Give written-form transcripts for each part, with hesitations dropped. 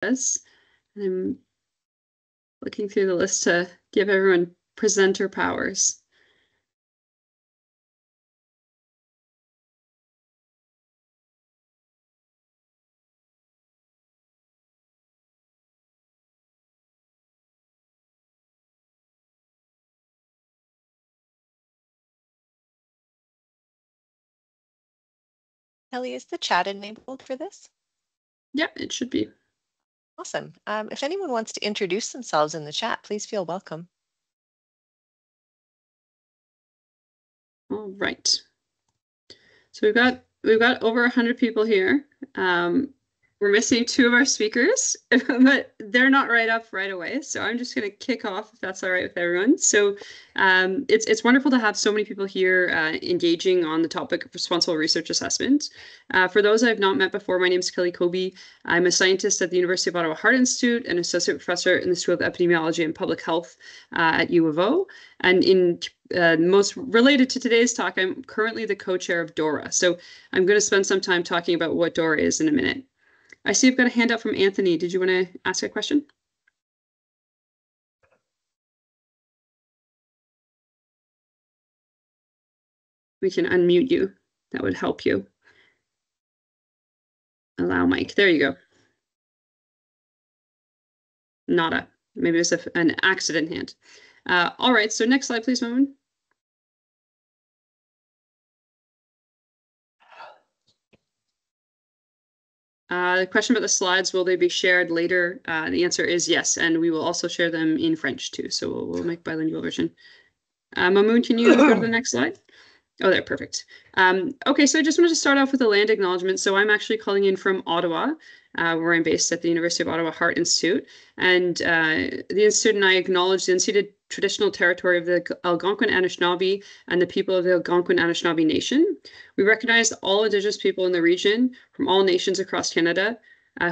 And I'm looking through the list to give everyone presenter powers. Kelly, is the chat enabled for this? Yeah, it should be. Awesome. If anyone wants to introduce themselves in the chat, please feel welcome. All right. So we've got over 100 people here. We're missing 2 of our speakers, but they're not up right away. So I'm just going to kick off if that's all right with everyone. So it's wonderful to have so many people here engaging on the topic of responsible research assessment. For those I've not met before, my name is Kelly Cobey. I'm a scientist at the University of Ottawa Heart Institute and associate professor in the School of Epidemiology and Public Health at U of O. And in most related to today's talk, I'm currently the co-chair of DORA. So I'm going to spend some time talking about what DORA is in a minute. I see you've got a handout from Anthony. Did you want to ask a question? We can unmute you. That would help you. Allow mic. There you go. Nada. Maybe it was an accident hand. All right. So next slide, please, Moon. The question about the slides, will they be shared later? The answer is yes, and we will also share them in French too. So we'll make bilingual version. Mamoon, can you go to the next slide? Oh, there, perfect. Okay, so I just wanted to start off with a land acknowledgement. So I'm actually calling in from Ottawa, where I'm based at the University of Ottawa Heart Institute. And the Institute and I acknowledge the unceded traditional territory of the Algonquin Anishinaabe and the people of the Algonquin Anishinaabe Nation. We recognize all Indigenous people in the region from all nations across Canada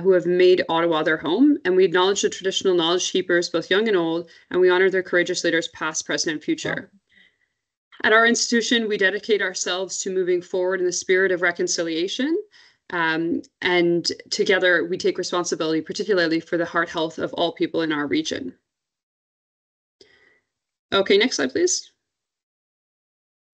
who have made Ottawa their home. And we acknowledge the traditional knowledge keepers, both young and old, and we honor their courageous leaders past, present, and future. At our institution, we dedicate ourselves to moving forward in the spirit of reconciliation. And together we take responsibility, particularly for the heart health of all people in our region. Okay, next slide, please.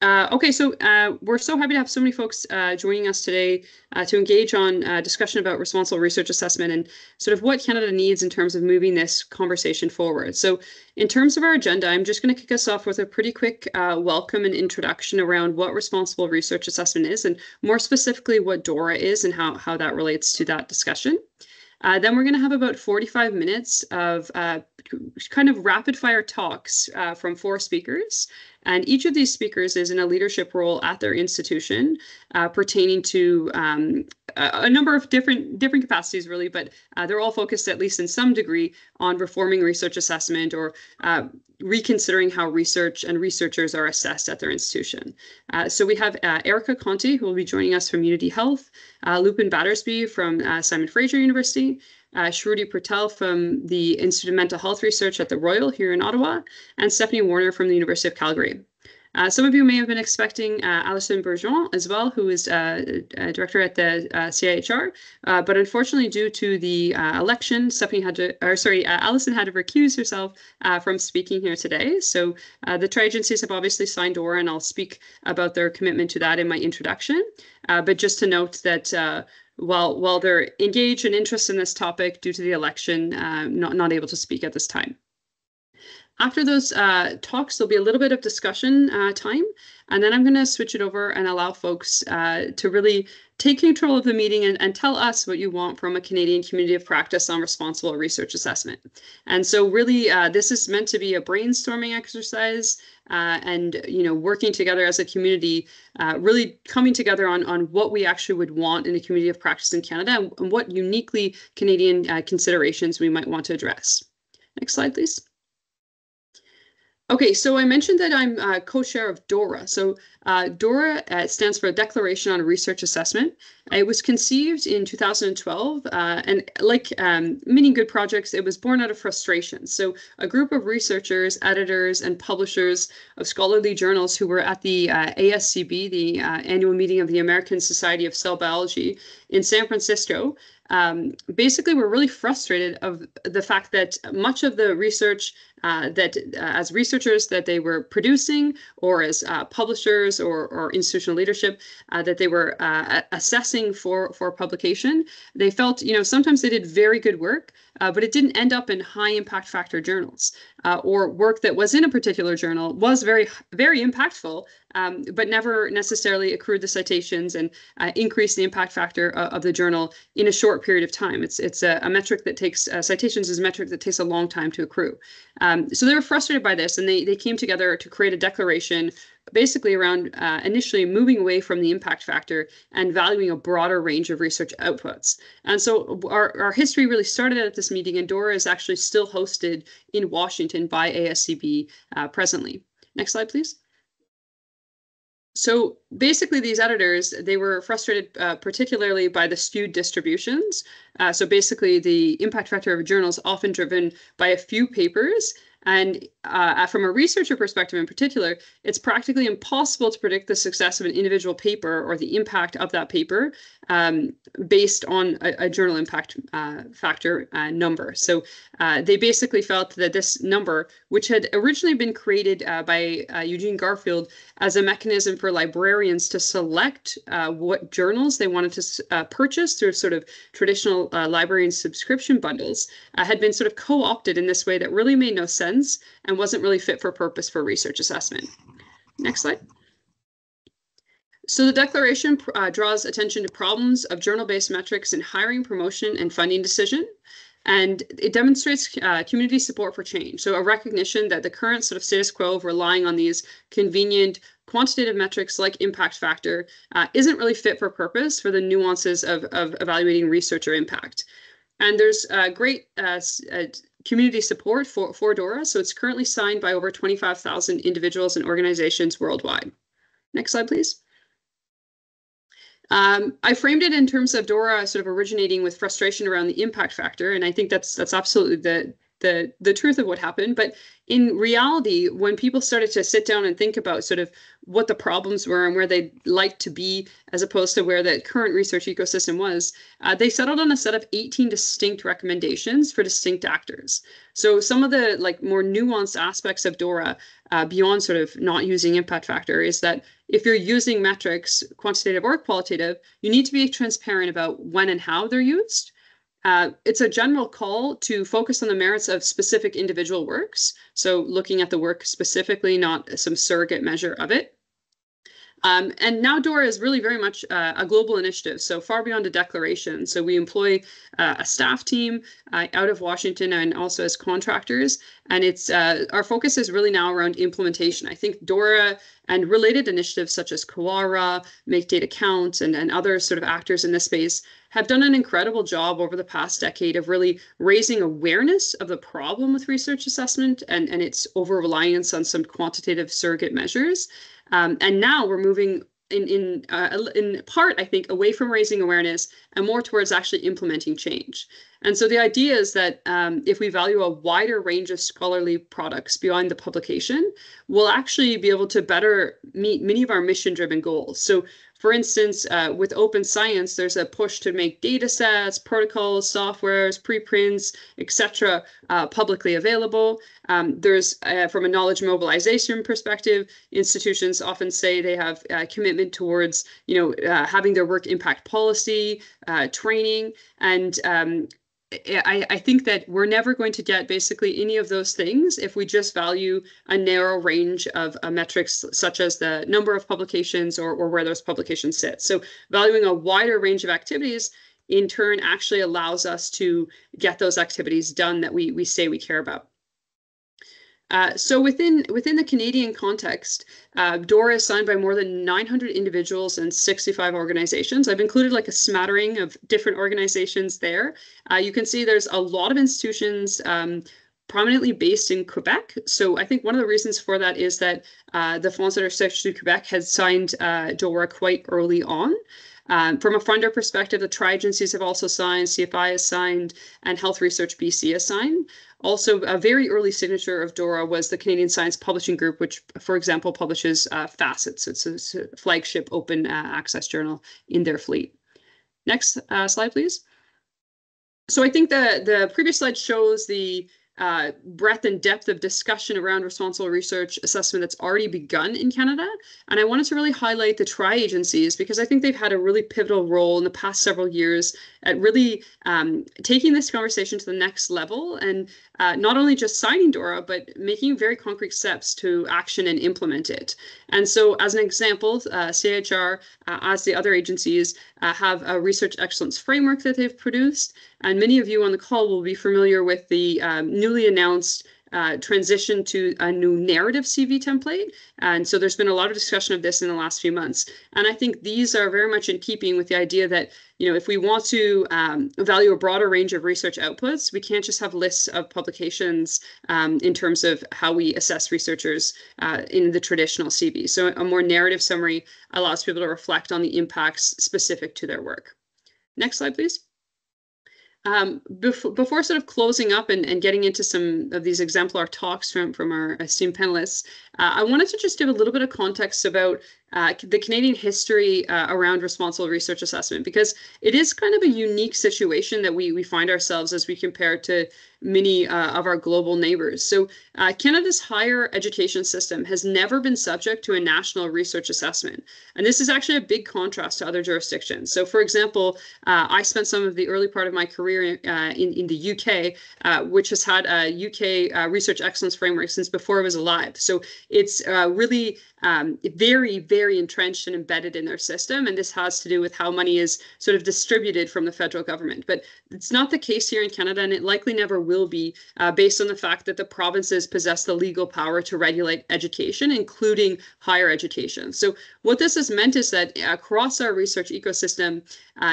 Okay, so we're so happy to have so many folks joining us today to engage on discussion about responsible research assessment and sort of what Canada needs in terms of moving this conversation forward. So in terms of our agenda, I'm just going to kick us off with a pretty quick welcome and introduction around what responsible research assessment is, and more specifically what DORA is and how that relates to that discussion. Then we're going to have about 45 minutes of kind of rapid fire talks from 4 speakers. And each of these speakers is in a leadership role at their institution pertaining to a number of different capacities, really, but they're all focused, at least in some degree, on reforming research assessment or reconsidering how research and researchers are assessed at their institution. So we have Erica Conte, who will be joining us from Unity Health, Lupin Battersby from Simon Fraser University, Shruti Patel from the Institute of Mental Health Research at the Royal here in Ottawa, and Stephanie Warner from the University of Calgary. Some of you may have been expecting Alison Bourgeon as well, who is a director at the CIHR, but unfortunately, due to the election, Alison had to recuse herself from speaking here today. So the tri-agencies have obviously signed DORA, and I'll speak about their commitment to that in my introduction. But just to note that while they're engaged and interested in this topic, due to the election, not able to speak at this time. After those talks, there'll be a little bit of discussion time, and then I'm going to switch it over and allow folks to really take control of the meeting and tell us what you want from a Canadian community of practice on responsible research assessment. And so really, this is meant to be a brainstorming exercise and, working together as a community, really coming together on what we actually would want in a community of practice in Canada and what uniquely Canadian considerations we might want to address. Next slide, please. Okay, so I mentioned that I'm co-chair of DORA. So DORA stands for Declaration on Research Assessment. It was conceived in 2012, and like many good projects, it was born out of frustration. So a group of researchers, editors, and publishers of scholarly journals who were at the ASCB, the annual meeting of the American Society of Cell Biology in San Francisco, basically were really frustrated of the fact that much of the research that as researchers that they were producing, or as publishers or institutional leadership that they were assessing for publication, they felt, sometimes they did very good work, but it didn't end up in high impact factor journals, or work that was in a particular journal was very, very impactful, but never necessarily accrued the citations and increased the impact factor of the journal in a short period of time. It's a metric that takes, citations is a metric that takes a long time to accrue. So they were frustrated by this, and they came together to create a declaration basically around initially moving away from the impact factor and valuing a broader range of research outputs. And so our history really started at this meeting, and DORA is actually still hosted in Washington by ASCB presently. Next slide, please. So basically, these editors, they were frustrated particularly by the skewed distributions. So basically, the impact factor of a journal is often driven by a few papers. And from a researcher perspective in particular, it's practically impossible to predict the success of an individual paper or the impact of that paper based on a journal impact factor number. So they basically felt that this number, which had originally been created by Eugene Garfield as a mechanism for librarians to select what journals they wanted to purchase through sort of traditional librarian subscription bundles, had been sort of co-opted in this way that really made no sense and wasn't really fit for purpose for research assessment. Next slide. So the declaration draws attention to problems of journal-based metrics in hiring, promotion, and funding decision. And it demonstrates community support for change. So a recognition that the current sort of status quo of relying on these convenient quantitative metrics like impact factor isn't really fit for purpose for the nuances of evaluating researcher impact. And there's great community support for DORA. So it's currently signed by over 25,000 individuals and organizations worldwide. Next slide, please. I framed it in terms of DORA sort of originating with frustration around the impact factor, and I think that's absolutely the truth of what happened. But in reality, when people started to sit down and think about sort of what the problems were and where they'd like to be, as opposed to where the current research ecosystem was, they settled on a set of 18 distinct recommendations for distinct actors. So some of the more nuanced aspects of DORA, beyond sort of not using impact factor, is that if you're using metrics, quantitative or qualitative, you need to be transparent about when and how they're used. It's a general call to focus on the merits of specific individual works. So looking at the work specifically, not some surrogate measure of it. And now DORA is really very much a global initiative, so far beyond a declaration. So we employ a staff team out of Washington and also as contractors. And it's our focus is really now around implementation. I think DORA and related initiatives such as COARA, Make Data Count, and other sort of actors in this space have done an incredible job over the past decade of really raising awareness of the problem with research assessment and its over-reliance on some quantitative surrogate measures. And now we're moving in part, I think, away from raising awareness and more towards actually implementing change. And so the idea is that if we value a wider range of scholarly products beyond the publication, we'll actually be able to better meet many of our mission-driven goals. So for instance, with open science, there's a push to make data sets, protocols, softwares, preprints, etc., publicly available. There's, from a knowledge mobilization perspective, institutions often say they have a commitment towards, having their work impact policy, training, and I think that we're never going to get basically any of those things if we just value a narrow range of metrics, such as the number of publications or where those publications sit. So valuing a wider range of activities in turn actually allows us to get those activities done that we say we care about. So within the Canadian context, DORA is signed by more than 900 individuals and 65 organizations. I've included a smattering of different organizations there. You can see there's a lot of institutions prominently based in Quebec. So I think one of the reasons for that is that the funds that are associated to Quebec had signed DORA quite early on. From a funder perspective, the tri-agencies have also signed, CFI has signed, and Health Research BC has signed. Also, a very early signature of DORA was the Canadian Science Publishing Group, which, for example, publishes Facets. It's a flagship open access journal in their fleet. Next slide, please. So I think the previous slide shows the breadth and depth of discussion around responsible research assessment that's already begun in Canada. And I wanted to really highlight the tri-agencies because I think they've had a really pivotal role in the past several years at really taking this conversation to the next level and not only just signing DORA, but making very concrete steps to action and implement it. And so as an example, CHR, as the other agencies, have a research excellence framework that they've produced. And many of you on the call will be familiar with the newly announced transition to a new narrative CV template. And so there's been a lot of discussion of this in the last few months. And I think these are very much in keeping with the idea that, you know, if we want to value a broader range of research outputs, we can't just have lists of publications in terms of how we assess researchers in the traditional CV. So a more narrative summary allows people to reflect on the impacts specific to their work. Next slide, please. Before sort of closing up and getting into some of these exemplar talks from our esteemed panelists, I wanted to just give a little bit of context about the Canadian history around responsible research assessment, because it is kind of a unique situation that we find ourselves as we compare to many of our global neighbors. So Canada's higher education system has never been subject to a national research assessment. And this is actually a big contrast to other jurisdictions. So for example, I spent some of the early part of my career in the UK, which has had a UK research excellence framework since before it was alive. So it's really very, very entrenched and embedded in their system. And this has to do with how money is sort of distributed from the federal government. But it's not the case here in Canada, and it likely never will be, based on the fact that the provinces possess the legal power to regulate education, including higher education. So what this has meant is that across our research ecosystem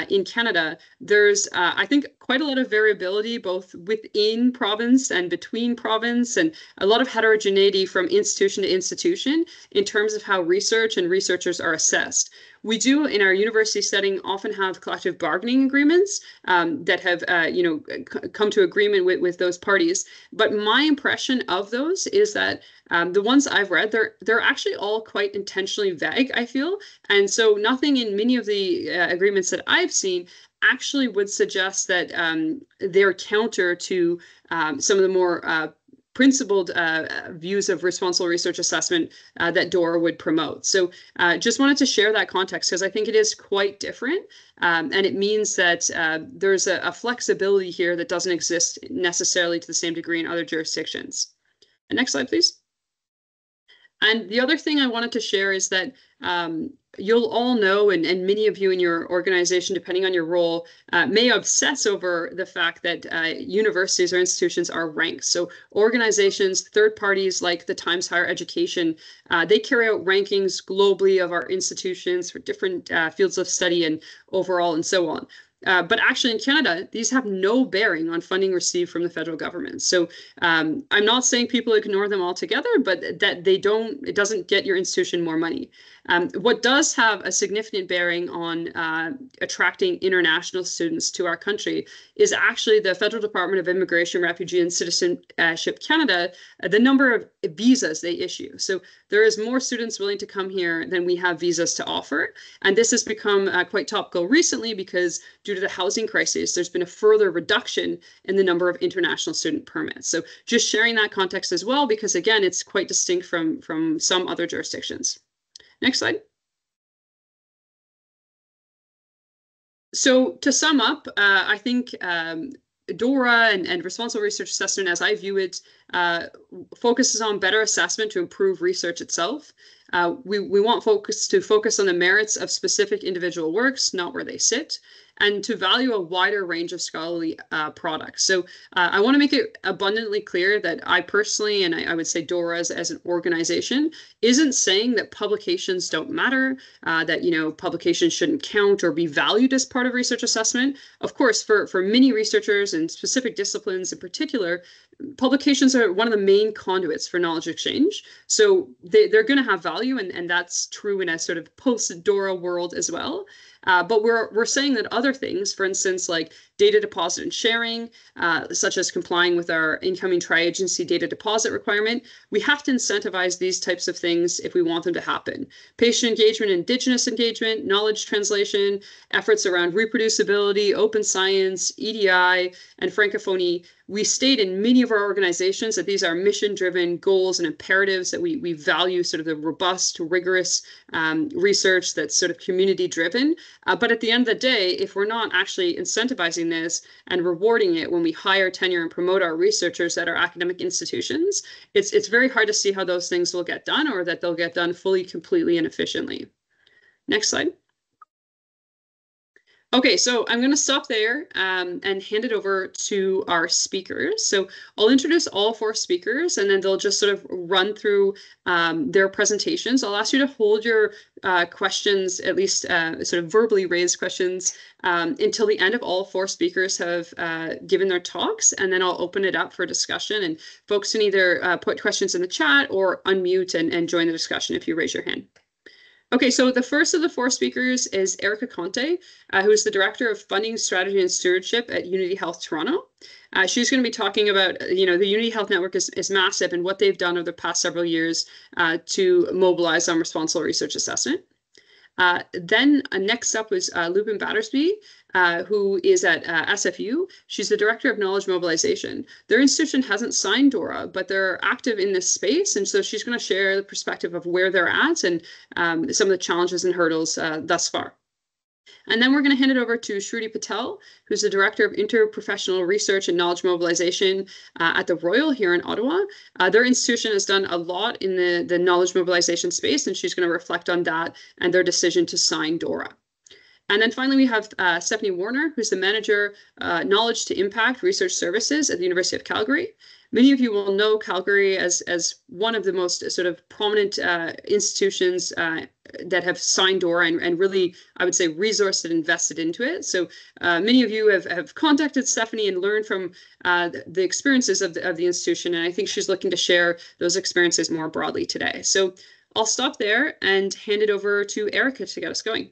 in Canada, there's, I think, quite a lot of variability, both within province and between province, and a lot of heterogeneity from institution to institution in terms of how research and researchers are assessed. We do, in our university setting, often have collective bargaining agreements that have, come to agreement with those parties. But my impression of those is that the ones I've read, they're actually all quite intentionally vague, I feel. And so nothing in many of the agreements that I've seen actually would suggest that they're counter to some of the more principled views of responsible research assessment that DORA would promote. So just wanted to share that context because I think it is quite different. And it means that there's a flexibility here that doesn't exist necessarily to the same degree in other jurisdictions. And next slide, please. And the other thing I wanted to share is that you'll all know, and many of you in your organization, depending on your role, may obsess over the fact that universities or institutions are ranked. So organizations, third parties like the Times Higher Education, they carry out rankings globally of our institutions for different fields of study and overall and so on. But actually in Canada, these have no bearing on funding received from the federal government. So I'm not saying people ignore them altogether, but that it doesn't get your institution more money. What does have a significant bearing on attracting international students to our country is actually the Federal Department of Immigration, Refugee and Citizenship Canada, the number of visas they issue. So there is more students willing to come here than we have visas to offer. And this has become quite topical recently because due to the housing crisis, there's been a further reduction in the number of international student permits. So just sharing that context as well, because again, it's quite distinct from some other jurisdictions. Next slide. So to sum up, I think DORA and responsible research assessment, as I view it, focuses on better assessment to improve research itself. We want folks to focus on the merits of specific individual works, not where they sit, and to value a wider range of scholarly products. So I want to make it abundantly clear that I personally, and I would say DORA as an organization, isn't saying that publications don't matter, that publications shouldn't count or be valued as part of research assessment. Of course, for many researchers and specific disciplines in particular, publications are one of the main conduits for knowledge exchange. So they're going to have value, and that's true in a sort of post-DORA world as well. But we're saying that other things, for instance, like data deposit and sharing, such as complying with our incoming tri-agency data deposit requirement, we have to incentivize these types of things if we want them to happen. Patient engagement, Indigenous engagement, knowledge translation, efforts around reproducibility, open science, EDI, and Francophonie. We state in many of our organizations that these are mission-driven goals and imperatives, that we value sort of the robust, rigorous research that's sort of community-driven. But at the end of the day, if we're not actually incentivizing this and rewarding it when we hire, tenure, and promote our researchers at our academic institutions, it's very hard to see how those things will get done, or that they'll get done fully, completely, and efficiently. Next slide. Okay, so I'm going to stop there and hand it over to our speakers. So I'll introduce all 4 speakers, and then they'll just sort of run through their presentations. I'll ask you to hold your questions, at least sort of verbally raised questions, until the end of all 4 speakers have given their talks, and then I'll open it up for discussion. And folks can either put questions in the chat or unmute and join the discussion if you raise your hand. Okay, so the first of the 4 speakers is Erica Conte, who is the Director of Funding, Strategy, and Stewardship at Unity Health Toronto. She's going to be talking about, the Unity Health Network is massive, and what they've done over the past several years to mobilize on responsible research assessment. Then next up was Lupin Battersby, who is at SFU. She's the Director of Knowledge Mobilization. Their institution hasn't signed DORA, but they're active in this space, and so she's going to share the perspective of where they're at and some of the challenges and hurdles thus far. And then we're going to hand it over to Shruti Patel, who's the Director of Interprofessional Research and Knowledge Mobilization at the Royal here in Ottawa. Their institution has done a lot in the knowledge mobilization space, and she's going to reflect on that and their decision to sign DORA. And then finally, we have Stephanie Warner, who's the Manager, Knowledge to Impact Research Services at the University of Calgary. Many of you will know Calgary as one of the most sort of prominent institutions that have signed DORA and really, I would say, resourced and invested into it. So many of you have contacted Stephanie and learned from the experiences of the institution, and I think she's looking to share those experiences more broadly today. So I'll stop there and hand it over to Erica to get us going.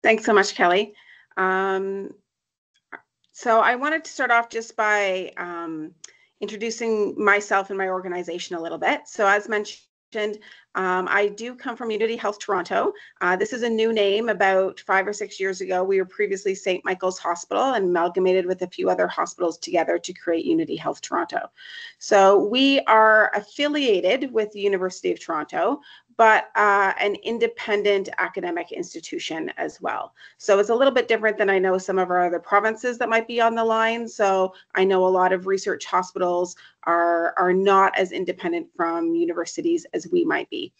Thanks so much, Kelly. So I wanted to start off just by introducing myself and my organization a little bit. So as mentioned, I do come from Unity Health Toronto. This is a new name. About 5 or 6 years ago, we were previously St. Michael's Hospital and amalgamated with a few other hospitals together to create Unity Health Toronto. So we are affiliated with the University of Toronto, but an independent academic institution as well. So it's a little bit different than I know some of our other provinces that might be on the line. So I know a lot of research hospitals are not as independent from universities as we might be.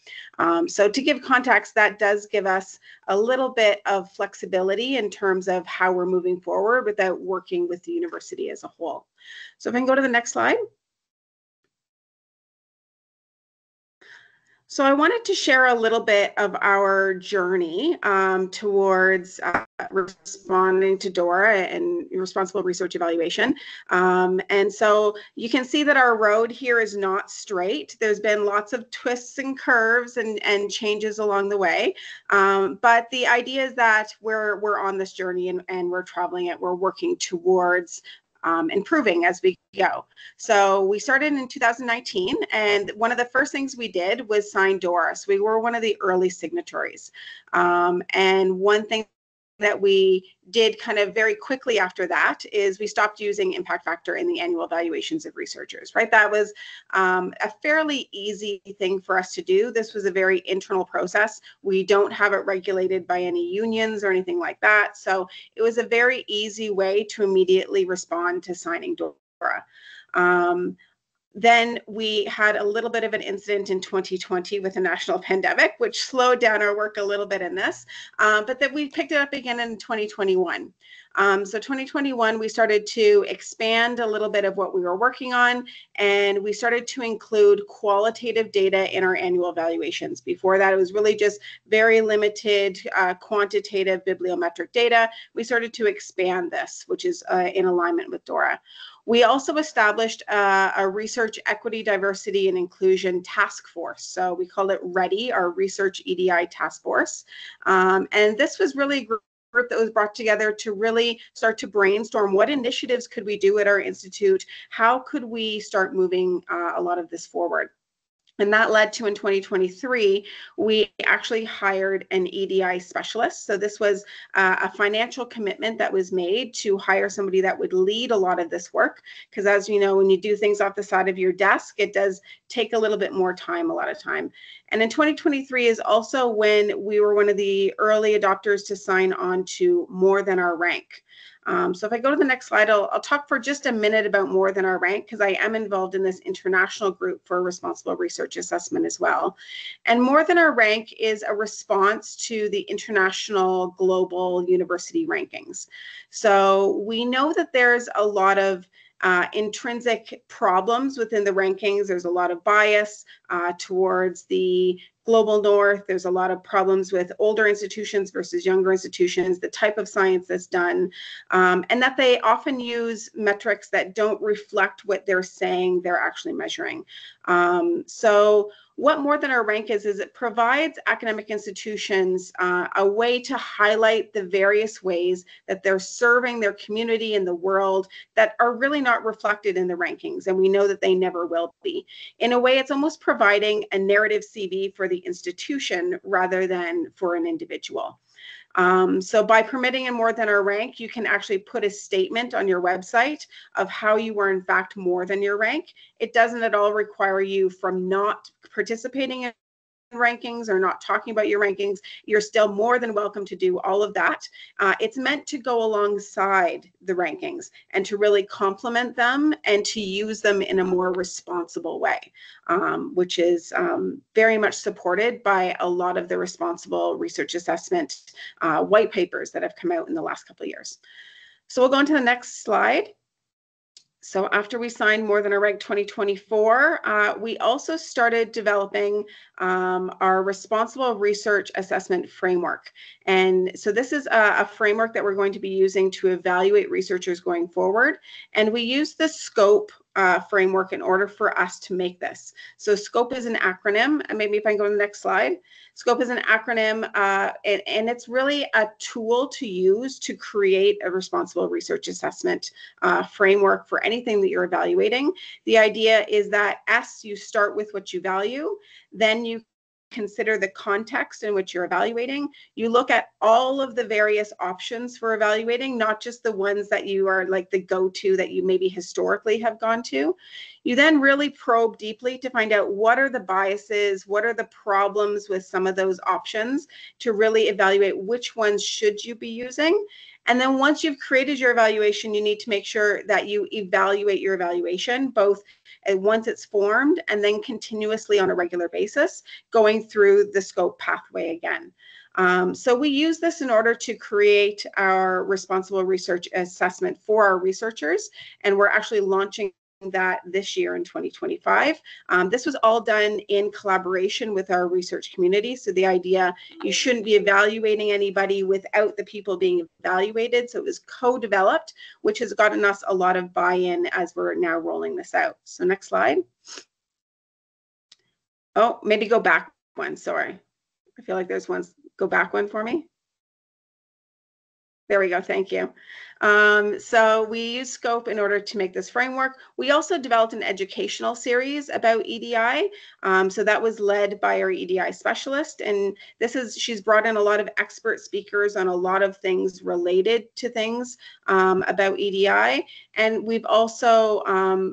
So to give context, that does give us a little bit of flexibility in terms of how we're moving forward without working with the university as a whole. So if I can go to the next slide. So I wanted to share a little bit of our journey towards responding to DORA and responsible research evaluation. And so you can see that our road here is not straight. There's been lots of twists and curves and changes along the way. But the idea is that we're on this journey and we're traveling it. We're working towards improving as we go. So we started in 2019, and one of the first things we did was sign DORA. So we were one of the early signatories. And one thing that we did kind of very quickly after that is we stopped using impact factor in the annual evaluations of researchers, right? That was a fairly easy thing for us to do. This was a very internal process. We don't have it regulated by any unions or anything like that. So it was a very easy way to immediately respond to signing DORA. Then we had a little bit of an incident in 2020 with a national pandemic, which slowed down our work a little bit in this, but then we picked it up again in 2021. So 2021, we started to expand a little bit of what we were working on, and we started to include qualitative data in our annual evaluations. Before that, it was really just very limited quantitative bibliometric data. We started to expand this, which is in alignment with DORA. We also established a research equity, diversity, and inclusion task force. So we call it READY, our research EDI task force. And this was really a group that was brought together to really start to brainstorm what initiatives could we do at our institute? How could we start moving a lot of this forward? And that led to, in 2023, we actually hired an EDI specialist. So this was a financial commitment that was made to hire somebody that would lead a lot of this work. Because as you know, when you do things off the side of your desk, it does take a little bit more time, a lot of time. And in 2023 is also when we were one of the early adopters to sign on to More Than Our Rank. So if I go to the next slide, I'll talk for just a minute about More Than Our Rank, because I am involved in this international group for responsible research assessment as well. And More Than Our Rank is a response to the international global university rankings. So we know that there's a lot of intrinsic problems within the rankings. There's a lot of bias towards the global north. There's a lot of problems with older institutions versus younger institutions, the type of science that's done, and that they often use metrics that don't reflect what they're saying they're actually measuring. So what More Than Our Rank is it provides academic institutions a way to highlight the various ways that they're serving their community and the world that are really not reflected in the rankings, and we know that they never will be. In a way, it's almost providing a narrative CV for the institution rather than for an individual. So by permitting in More Than Our Rank, you can actually put a statement on your website of how you were in fact more than your rank. It doesn't at all require you from not participating in rankings or not talking about your rankings. You're still more than welcome to do all of that. It's meant to go alongside the rankings and to really complement them and to use them in a more responsible way, which is very much supported by a lot of the responsible research assessment white papers that have come out in the last couple of years. So we'll go on to the next slide. So after we signed More Than Our Rank 2024, we also started developing our responsible research assessment framework. And so this is a framework that we're going to be using to evaluate researchers going forward. And we use the SCOPE framework in order for us to make this. So SCOPE is an acronym, and maybe if I can go to the next slide. SCOPE is an acronym, and it's really a tool to use to create a responsible research assessment framework for anything that you're evaluating. The idea is that S, you start with what you value, then you consider the context in which you're evaluating. You look at all of the various options for evaluating, not just the ones that you are like the go-to that you maybe historically have gone to. You then really probe deeply to find out what are the biases, what are the problems with some of those options to really evaluate which ones should you be using. And then once you've created your evaluation, you need to make sure that you evaluate your evaluation, both once it's formed and then continuously on a regular basis, going through the SCOPE pathway again. So we use this in order to create our responsible research assessment for our researchers, and we're actually launching that this year in 2025. This was all done in collaboration with our research community. So the idea, you shouldn't be evaluating anybody without the people being evaluated. So it was co-developed, which has gotten us a lot of buy-in as we're now rolling this out. So next slide. Oh, maybe go back one, sorry. I feel like there's one, go back one for me. There we go, thank you. So we use SCOPE in order to make this framework. We also developed an educational series about EDI. So that was led by our EDI specialist. And she's brought in a lot of expert speakers on a lot of things related to things about EDI. And we've also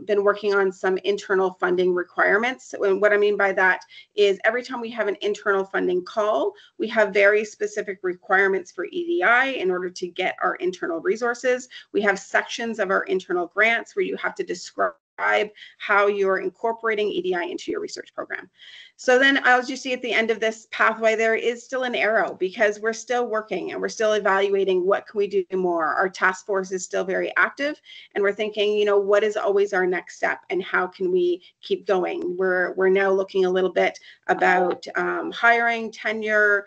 been working on some internal funding requirements. And what I mean by that is every time we have an internal funding call, we have very specific requirements for EDI in order to get our internal resources. We have sections of our internal grants where you have to describe describe how you're incorporating EDI into your research program. So then, as you see at the end of this pathway, there is still an arrow because we're still working and we're still evaluating what can we do more. Our task force is still very active, and we're thinking, you know, what is always our next step and how can we keep going? We're now looking a little bit about hiring, tenure,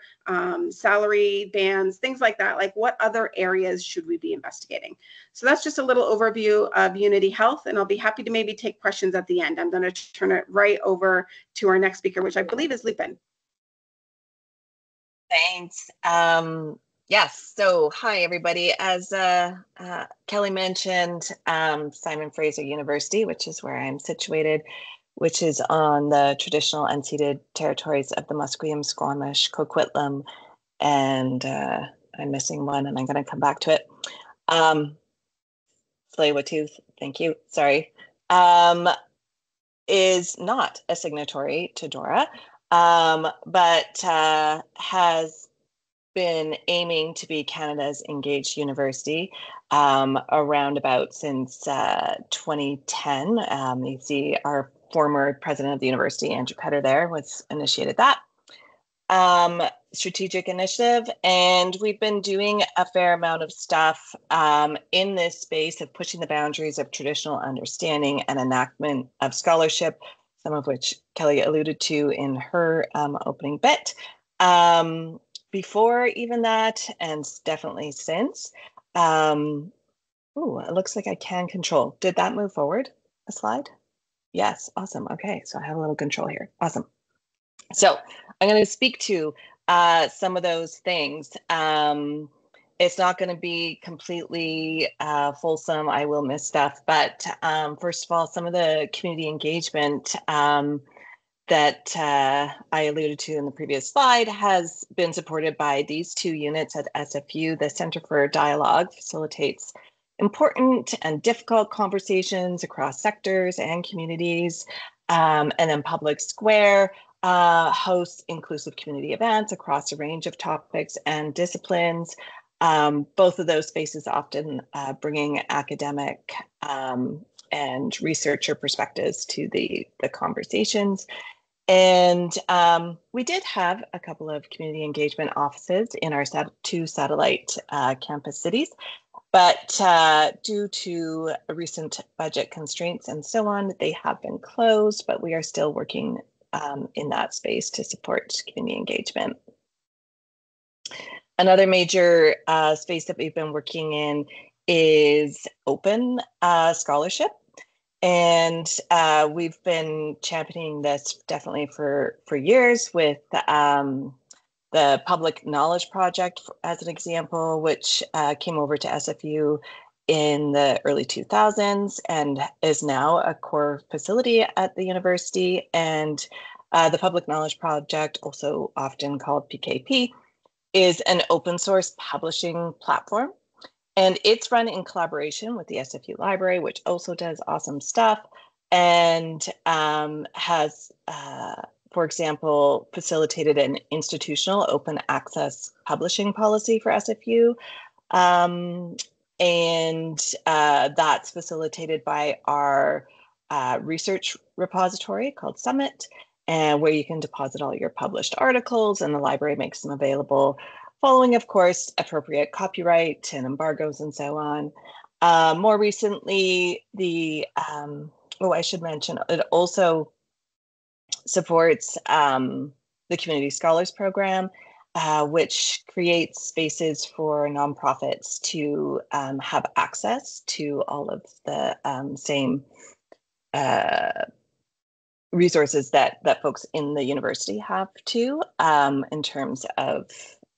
salary bands, things like that. Like, what other areas should we be investigating? So that's just a little overview of Unity Health, and I'll be happy to maybe take questions at the end. I'm going to turn it right over to our next speaker, which I believe is Lupin. Thanks. Yes, so hi everybody. As Kelly mentioned, Simon Fraser University, which is where I'm situated, which is on the traditional unceded territories of the Musqueam, Squamish, Coquitlam, and I'm missing one and I'm going to come back to it. Tsleil-Waututh, thank you, sorry, is not a signatory to DORA, but has been aiming to be Canada's engaged university around about since 2010. You see our former president of the university, Andrew Petter, there was initiated that strategic initiative, and we've been doing a fair amount of stuff in this space of pushing the boundaries of traditional understanding and enactment of scholarship, some of which Kelly alluded to in her opening bit. Before even that, and definitely since, oh, it looks like I can control. Did that move forward a slide? Yes, awesome. Okay, so I have a little control here. Awesome. So I'm going to speak to some of those things. It's not going to be completely fulsome. I will miss stuff. But first of all, some of the community engagement that I alluded to in the previous slide has been supported by these two units at SFU. The Center for Dialogue facilitates important and difficult conversations across sectors and communities. And then Public Square hosts inclusive community events across a range of topics and disciplines. Both of those spaces often bringing academic and researcher perspectives to the conversations. And we did have a couple of community engagement offices in our two satellite campus cities, but due to recent budget constraints and so on, they have been closed, but we are still working in that space to support community engagement. Another major space that we've been working in is open scholarship. And we've been championing this definitely for years with the Public Knowledge Project, as an example, which came over to SFU in the early 2000s and is now a core facility at the university. And the Public Knowledge Project, also often called PKP, is an open source publishing platform. And it's run in collaboration with the SFU Library, which also does awesome stuff, and has, for example, facilitated an institutional open access publishing policy for SFU. And that's facilitated by our research repository called Summit, and where you can deposit all your published articles, and the library makes them available following, of course, appropriate copyright and embargoes and so on. More recently, I should mention, it also supports the Community Scholars Program, which creates spaces for nonprofits to have access to all of the same resources that folks in the university have too, in terms of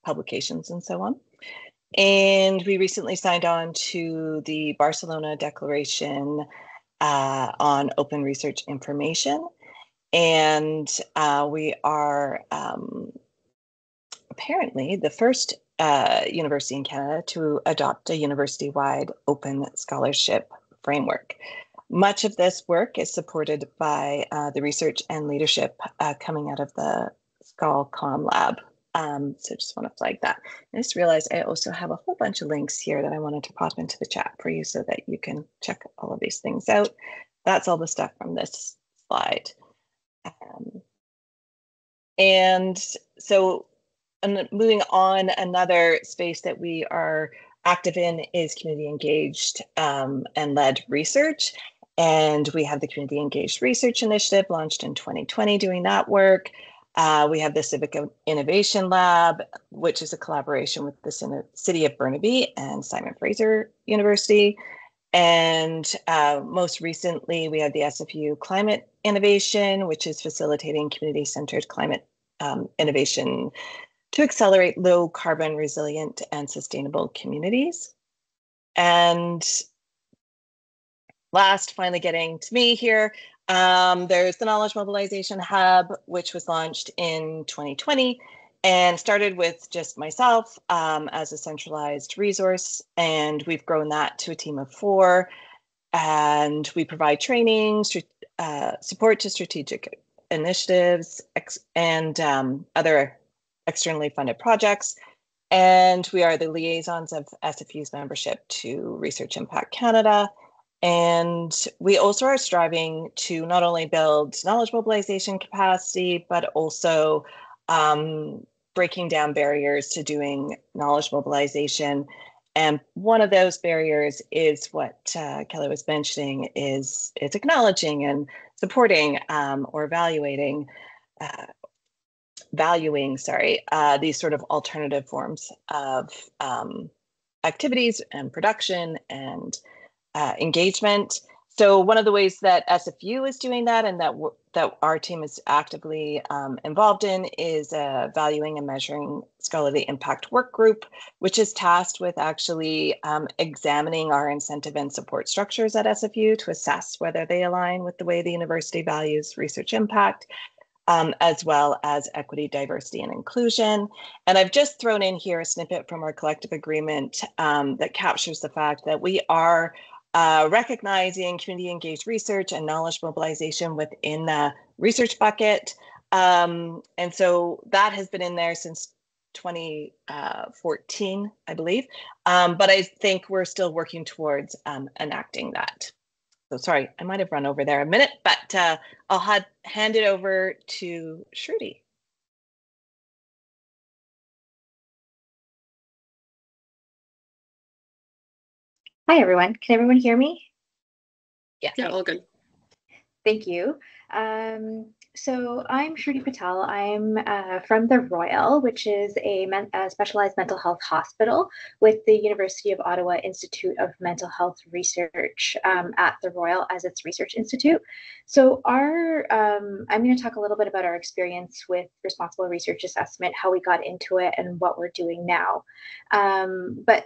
publications and so on. And we recently signed on to the Barcelona Declaration on Open Research Information. And we are apparently the first university in Canada to adopt a university-wide open scholarship framework. Much of this work is supported by the research and leadership coming out of the ScholComm Lab. So just want to flag that. I just realized I also have a whole bunch of links here that I wanted to pop into the chat for you so that you can check all of these things out. that's all the stuff from this slide. And so moving on, another space that we are active in is community engaged and led research. And we have the Community Engaged Research Initiative launched in 2020 doing that work. We have the Civic Innovation Lab, which is a collaboration with the City of Burnaby and Simon Fraser University. And most recently, we have the SFU Climate Innovation, which is facilitating community-centered climate innovation to accelerate low carbon resilient and sustainable communities. And last, finally getting to me here, there's the Knowledge Mobilization Hub, which was launched in 2020 and started with just myself as a centralized resource. And we've grown that to a team of 4. And we provide training, support to strategic initiatives, and other externally funded projects. And we are the liaisons of SFU's membership to Research Impact Canada. And we also are striving to not only build knowledge mobilization capacity, but also breaking down barriers to doing knowledge mobilization. And one of those barriers is what Kelly was mentioning, is acknowledging and supporting or valuing these sort of alternative forms of activities and production and engagement. So one of the ways that SFU is doing that, and that our team is actively involved in, is a valuing and measuring scholarly impact work group, which is tasked with actually examining our incentive and support structures at SFU to assess whether they align with the way the university values research impact, as well as equity, diversity, and inclusion. And I've just thrown in here a snippet from our collective agreement that captures the fact that we are recognizing community engaged research and knowledge mobilization within the research bucket. And so that has been in there since 2014, I believe. But I think we're still working towards enacting that. So sorry, I might have run over there a minute, but I'll hand it over to Shruti. Hi, everyone. Can everyone hear me? Yeah, all good. Thank you. So I'm Shruti Patel. I'm from the Royal, which is a specialized mental health hospital with the University of Ottawa Institute of Mental Health Research at the Royal as its research institute. So I'm going to talk a little bit about our experience with responsible research assessment, how we got into it, and what we're doing now. But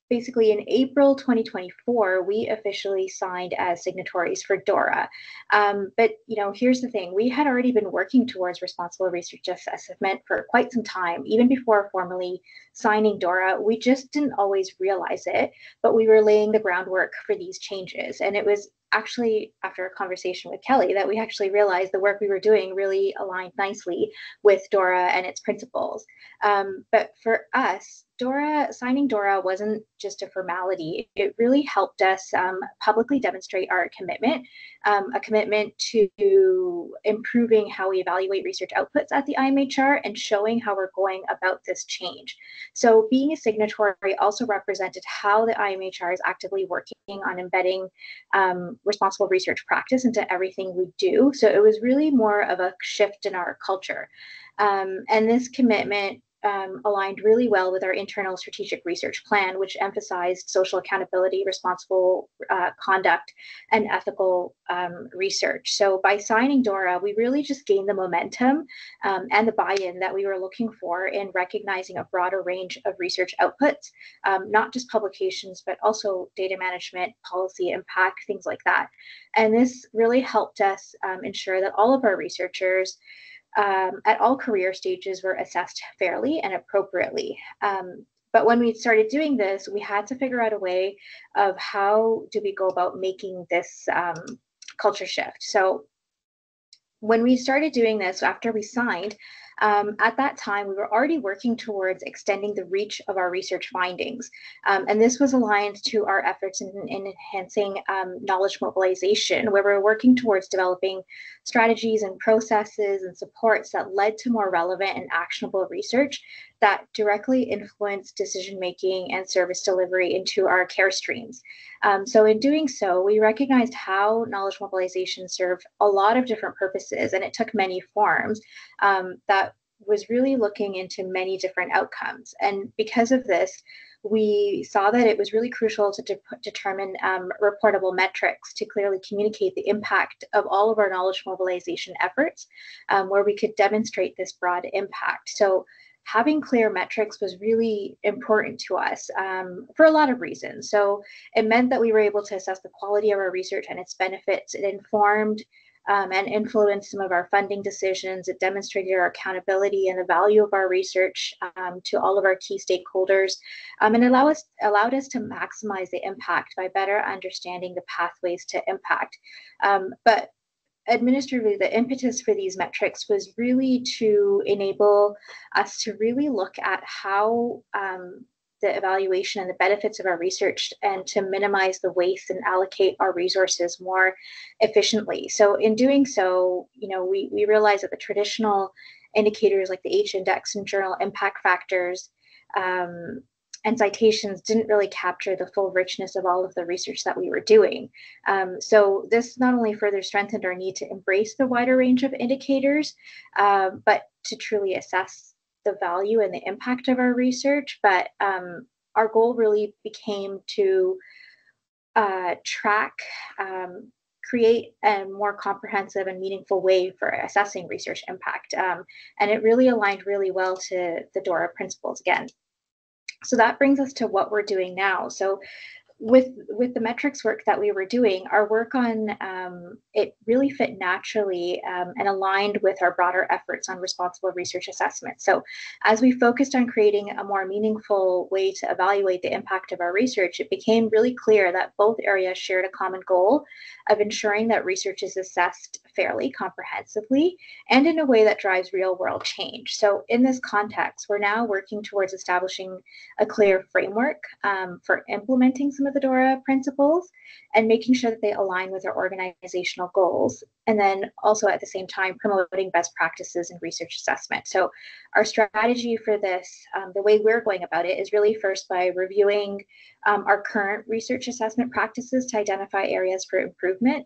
basically, in April 2024, we officially signed as signatories for DORA. But here's the thing: we had already been working towards responsible research assessment for quite some time, even before formally signing DORA. We just didn't always realize it, but we were laying the groundwork for these changes. And it was actually after a conversation with Kelly that we actually realized the work we were doing really aligned nicely with DORA and its principles. But for us, signing DORA wasn't just a formality. It really helped us publicly demonstrate our commitment, a commitment to improving how we evaluate research outputs at the IMHR and showing how we're going about this change. So being a signatory also represented how the IMHR is actively working on embedding responsible research practice into everything we do. So it was really more of a shift in our culture. And this commitment aligned really well with our internal strategic research plan, which emphasized social accountability, responsible conduct, and ethical research. So by signing DORA, we really just gained the momentum and the buy-in that we were looking for in recognizing a broader range of research outputs, not just publications, but also data management, policy impact, things like that. And this really helped us ensure that all of our researchers at all career stages were assessed fairly and appropriately. But when we started doing this, we had to figure out a way of how do we go about making this culture shift. So when we started doing this, after we signed, At that time, we were already working towards extending the reach of our research findings. And this was aligned to our efforts in enhancing knowledge mobilization, where we're working towards developing strategies and processes and supports that led to more relevant and actionable research that directly influence decision-making and service delivery into our care streams. So in doing so, we recognized how knowledge mobilization served a lot of different purposes, and it took many forms that was really looking into many different outcomes. And because of this, we saw that it was really crucial to determine reportable metrics to clearly communicate the impact of all of our knowledge mobilization efforts, where we could demonstrate this broad impact. So having clear metrics was really important to us for a lot of reasons. So it meant that we were able to assess the quality of our research and its benefits. It informed and influenced some of our funding decisions. It demonstrated our accountability and the value of our research to all of our key stakeholders, and allowed us to maximize the impact by better understanding the pathways to impact. But administratively, the impetus for these metrics was really to enable us to really look at how the evaluation and the benefits of our research and to minimize the waste and allocate our resources more efficiently. So in doing so, we realized that the traditional indicators like the H-index and journal impact factors and citations didn't really capture the full richness of all of the research that we were doing. So this not only further strengthened our need to embrace the wider range of indicators, but to truly assess the value and the impact of our research. But our goal really became to track, create a more comprehensive and meaningful way for assessing research impact. And it really aligned really well to the DORA principles again. So that brings us to what we're doing now. So with the metrics work that we were doing, our work on it really fit naturally and aligned with our broader efforts on responsible research assessment. So as we focused on creating a more meaningful way to evaluate the impact of our research, it became really clear that both areas shared a common goal of ensuring that research is assessed fairly, comprehensively, and in a way that drives real-world change. So in this context, we're now working towards establishing a clear framework for implementing some of the DORA principles and making sure that they align with our organizational goals, and then also at the same time promoting best practices in research assessment. So our strategy for this, the way we're going about it, is really first by reviewing our current research assessment practices to identify areas for improvement,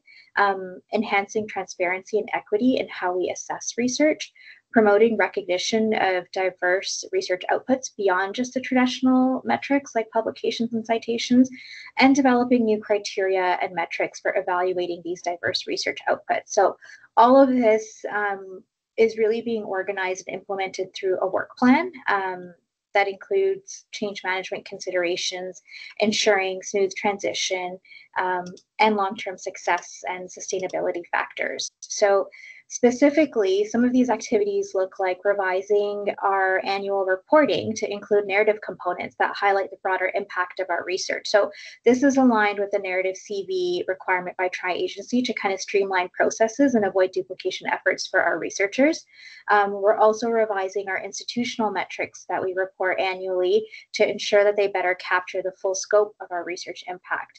enhancing transparency and equity in how we assess research, promoting recognition of diverse research outputs beyond just the traditional metrics like publications and citations, and developing new criteria and metrics for evaluating these diverse research outputs. So all of this is really being organized and implemented through a work plan that includes change management considerations, ensuring smooth transition, and long-term success and sustainability factors. So specifically, some of these activities look like revising our annual reporting to include narrative components that highlight the broader impact of our research. So this is aligned with the narrative CV requirement by tri-agency to kind of streamline processes and avoid duplication efforts for our researchers. We're also revising our institutional metrics that we report annually to ensure that they better capture the full scope of our research impact.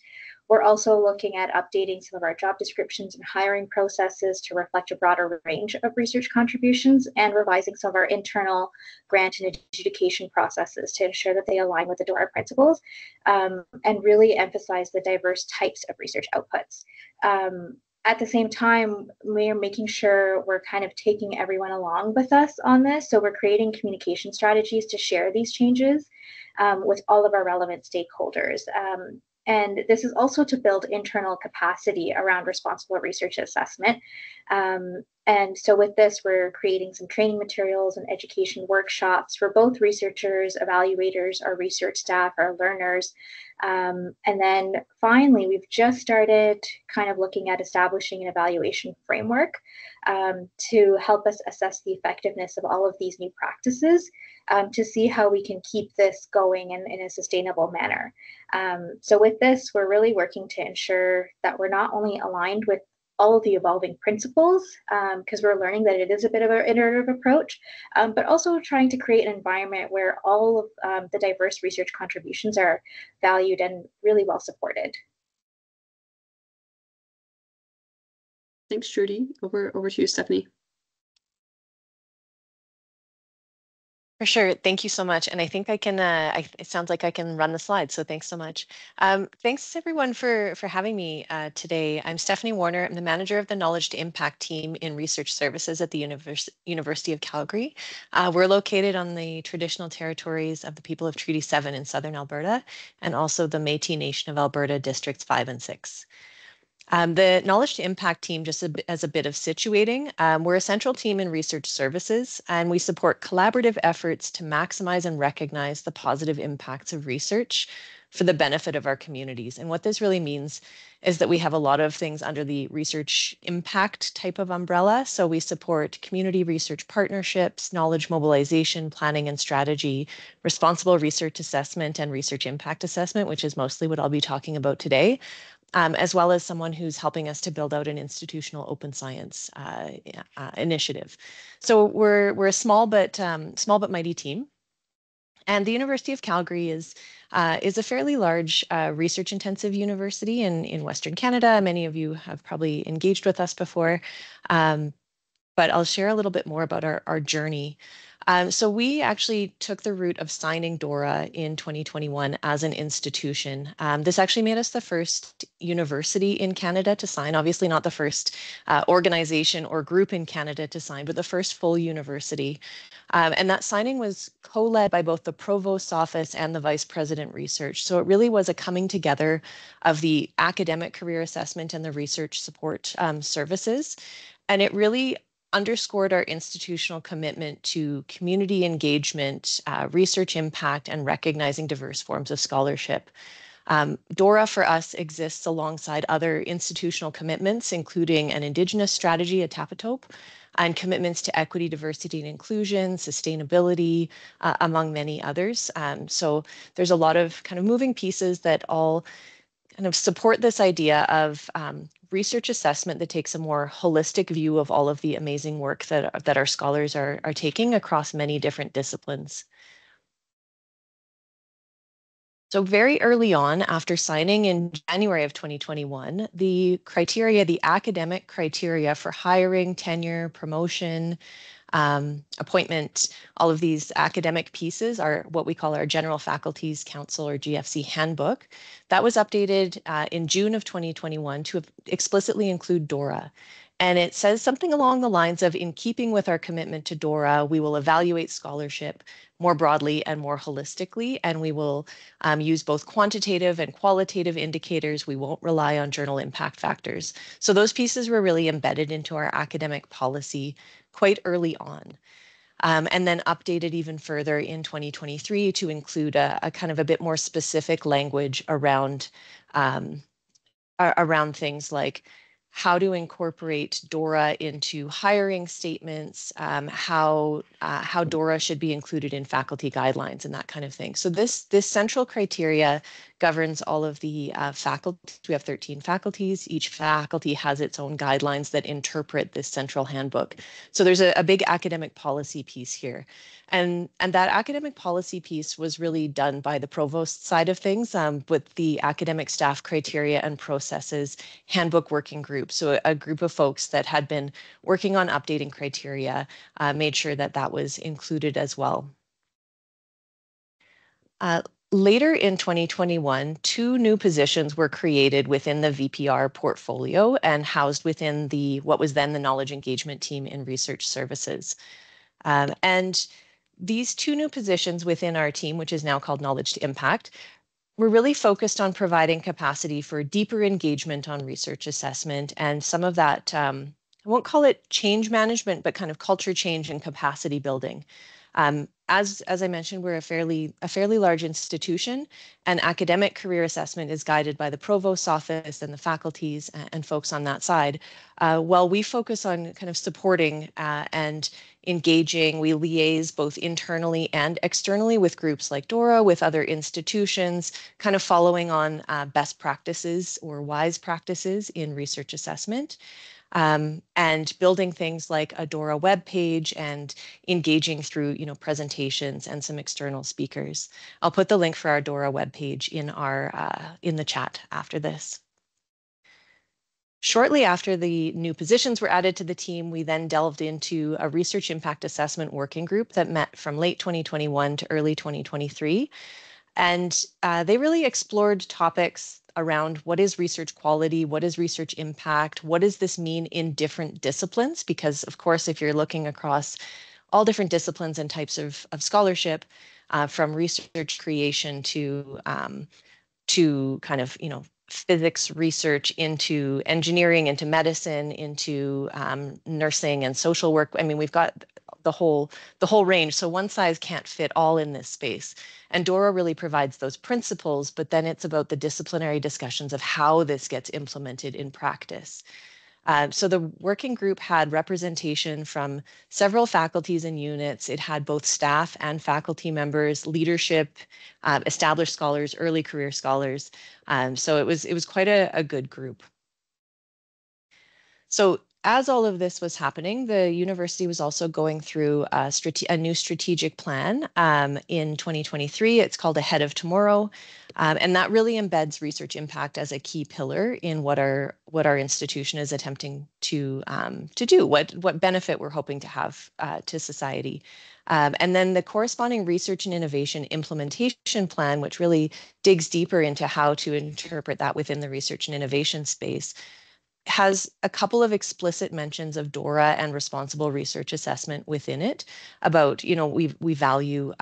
We're also looking at updating some of our job descriptions and hiring processes to reflect a broader range of research contributions, and revising some of our internal grant and adjudication processes to ensure that they align with the DORA principles, and really emphasize the diverse types of research outputs. At the same time, we're making sure we're kind of taking everyone along with us on this. So we're creating communication strategies to share these changes with all of our relevant stakeholders. And this is also to build internal capacity around responsible research assessment. And so with this, we're creating some training materials and education workshops for both researchers, evaluators, our research staff, our learners. And then finally, we've just started kind of looking at establishing an evaluation framework to help us assess the effectiveness of all of these new practices, to see how we can keep this going in a sustainable manner. So with this, we're really working to ensure that we're not only aligned with all of the evolving principles, because we're learning that it is a bit of an iterative approach, but also trying to create an environment where all of the diverse research contributions are valued and really well supported. Thanks, Shruti. Over to you, Stephanie. For sure. Thank you so much. And I think I can, it sounds like I can run the slides. So thanks so much. Thanks everyone for having me today. I'm Stephanie Warner. I'm the manager of the Knowledge to Impact team in research services at the University of Calgary. We're located on the traditional territories of the people of Treaty 7 in Southern Alberta, and also the Métis Nation of Alberta districts 5 and 6. The Knowledge to Impact team, just as a bit of situating, we're a central team in research services, and we support collaborative efforts to maximize and recognize the positive impacts of research for the benefit of our communities. And what this really means is that we have a lot of things under the research impact type of umbrella. So we support community research partnerships, knowledge mobilization, planning and strategy, responsible research assessment, and research impact assessment, which is mostly what I'll be talking about today. As well as someone who's helping us to build out an institutional open science initiative. So we're a small but mighty team. And the University of Calgary is a fairly large research-intensive university in Western Canada. Many of you have probably engaged with us before, but I'll share a little bit more about our journey. So we actually took the route of signing DORA in 2021 as an institution. This actually made us the first university in Canada to sign, obviously not the first organization or group in Canada to sign, but the first full university. And that signing was co-led by both the Provost's office and the Vice President Research. So it really was a coming together of the academic career assessment and the research support services. And it really underscored our institutional commitment to community engagement, research impact, and recognizing diverse forms of scholarship. DORA for us exists alongside other institutional commitments, including an Indigenous strategy, a Tapatope, and commitments to equity, diversity, and inclusion, sustainability, among many others. So there's a lot of kind of moving pieces that all kind of support this idea of research assessment that takes a more holistic view of all of the amazing work that our scholars are taking across many different disciplines. So very early on, after signing in January of 2021, the academic criteria for hiring, tenure, promotion, appointment, all of these academic pieces are what we call our General Faculties Council or GFC handbook. That was updated in June of 2021 to explicitly include DORA. And it says something along the lines of, in keeping with our commitment to DORA, we will evaluate scholarship more broadly and more holistically, and we will use both quantitative and qualitative indicators. We won't rely on journal impact factors. So those pieces were really embedded into our academic policy quite early on, and then updated even further in 2023 to include a kind of a bit more specific language around things like how to incorporate DORA into hiring statements, how DORA should be included in faculty guidelines and that kind of thing. So this central criteria governs all of the faculties. We have 13 faculties. Each faculty has its own guidelines that interpret this central handbook. So there's a big academic policy piece here. And that academic policy piece was really done by the provost side of things with the academic staff criteria and processes handbook working group. So a group of folks that had been working on updating criteria made sure that that was included as well. Later in 2021, 2 new positions were created within the VPR portfolio and housed within what was then the Knowledge Engagement Team in Research Services. And these 2 new positions within our team, which is now called Knowledge to Impact, were really focused on providing capacity for deeper engagement on research assessment and some of that, I won't call it change management, but kind of culture change and capacity building. As I mentioned, we're a fairly large institution, and academic career assessment is guided by the provost's office and the faculties and folks on that side. While we focus on kind of supporting and engaging, we liaise both internally and externally with groups like DORA, with other institutions, kind of following on best practices or wise practices in research assessment. And building things like a DORA webpage and engaging through, presentations and some external speakers. I'll put the link for our DORA webpage in the chat after this. Shortly after the new positions were added to the team, we then delved into a research impact assessment working group that met from late 2021 to early 2023. And they really explored topics around what is research quality, what is research impact, what does this mean in different disciplines? Because of course, if you're looking across all different disciplines and types of scholarship, from research creation to kind of, physics research into engineering, into medicine, into nursing and social work. I mean, we've got the whole range. So one size can't fit all in this space. And DORA really provides those principles, but then it's about the disciplinary discussions of how this gets implemented in practice. So the working group had representation from several faculties and units. It had both staff and faculty members, leadership, established scholars, early career scholars. So it was quite a good group. So as all of this was happening, the university was also going through a new strategic plan in 2023. It's called Ahead of Tomorrow. And that really embeds research impact as a key pillar in what our institution is attempting to do, what benefit we're hoping to have to society. And then the corresponding research and innovation implementation plan, which really digs deeper into how to interpret that within the research and innovation space, has a couple of explicit mentions of DORA and responsible research assessment within it about, we value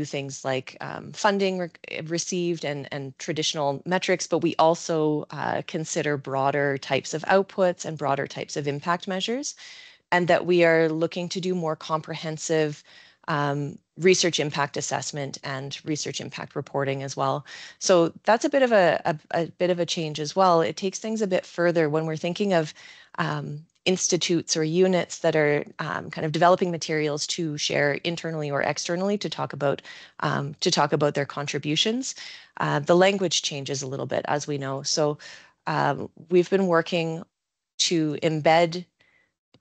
things like funding received and traditional metrics, but we also consider broader types of outputs and broader types of impact measures, and that we are looking to do more comprehensive research impact assessment and research impact reporting as well. So that's a bit of a change as well. It takes things a bit further when we're thinking of institutes or units that are kind of developing materials to share internally or externally to talk about their contributions. The language changes a little bit, as we know. So we've been working to embed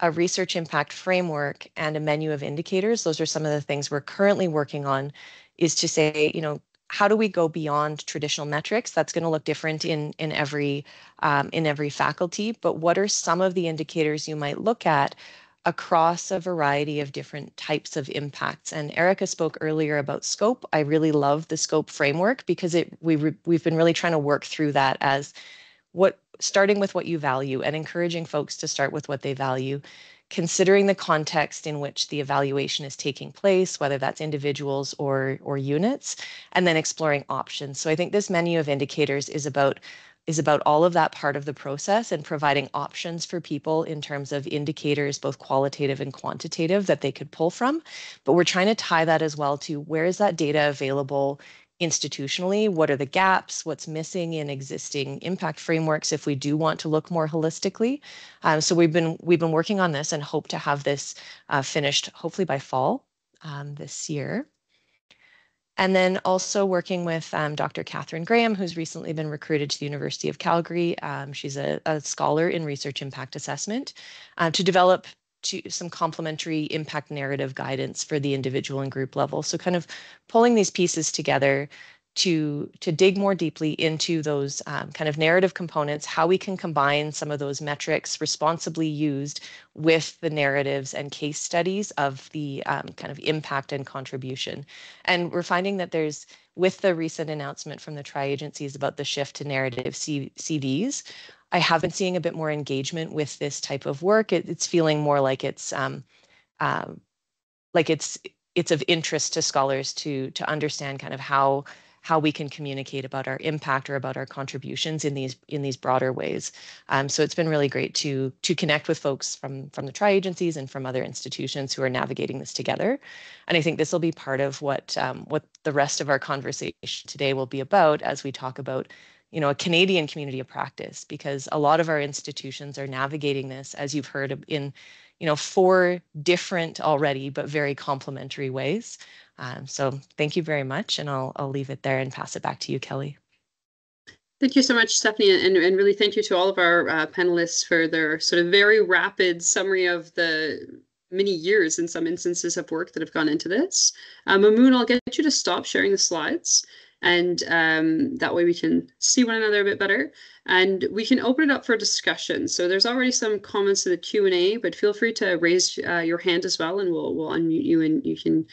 a research impact framework and a menu of indicators. Those are some of the things we're currently working on, is to say, how do we go beyond traditional metrics? That's going to look different in every faculty, but what are some of the indicators you might look at across a variety of different types of impacts? And Erica spoke earlier about scope. I really love the scope framework because we've been really trying to work through that as starting with what you value and encouraging folks to start with what they value, considering the context in which the evaluation is taking place, whether that's individuals or units, and then exploring options. So I think this menu of indicators is about all of that part of the process and providing options for people in terms of indicators, both qualitative and quantitative, that they could pull from. But we're trying to tie that as well to where is that data available institutionally? What are the gaps? What's missing in existing impact frameworks if we do want to look more holistically? So we've been working on this and hope to have this finished hopefully by fall this year. And then also working with Dr. Catherine Graham, who's recently been recruited to the University of Calgary. She's a scholar in research impact assessment, to develop some complementary impact narrative guidance for the individual and group level. So kind of pulling these pieces together to dig more deeply into those kind of narrative components, how we can combine some of those metrics responsibly used with the narratives and case studies of the kind of impact and contribution. And we're finding that with the recent announcement from the tri-agencies about the shift to narrative CVs, I have been seeing a bit more engagement with this type of work. It's feeling more like it's of interest to scholars to understand kind of how how we can communicate about our impact or about our contributions in these broader ways. So it's been really great to connect with folks from the tri-agencies and from other institutions who are navigating this together. And I think this will be part of what the rest of our conversation today will be about as we talk about, a Canadian community of practice, because a lot of our institutions are navigating this, as you've heard, in 4 different already, but very complementary ways. So thank you very much, and I'll leave it there and pass it back to you, Kelly. Thank you so much, Stephanie, and really thank you to all of our panelists for their sort of very rapid summary of the many years, in some instances, of work that have gone into this. Mamoon, I'll get you to stop sharing the slides, and that way we can see one another a bit better, and we can open it up for discussion. So there's already some comments in the Q&A, but feel free to raise your hand as well, and we'll unmute you, and you can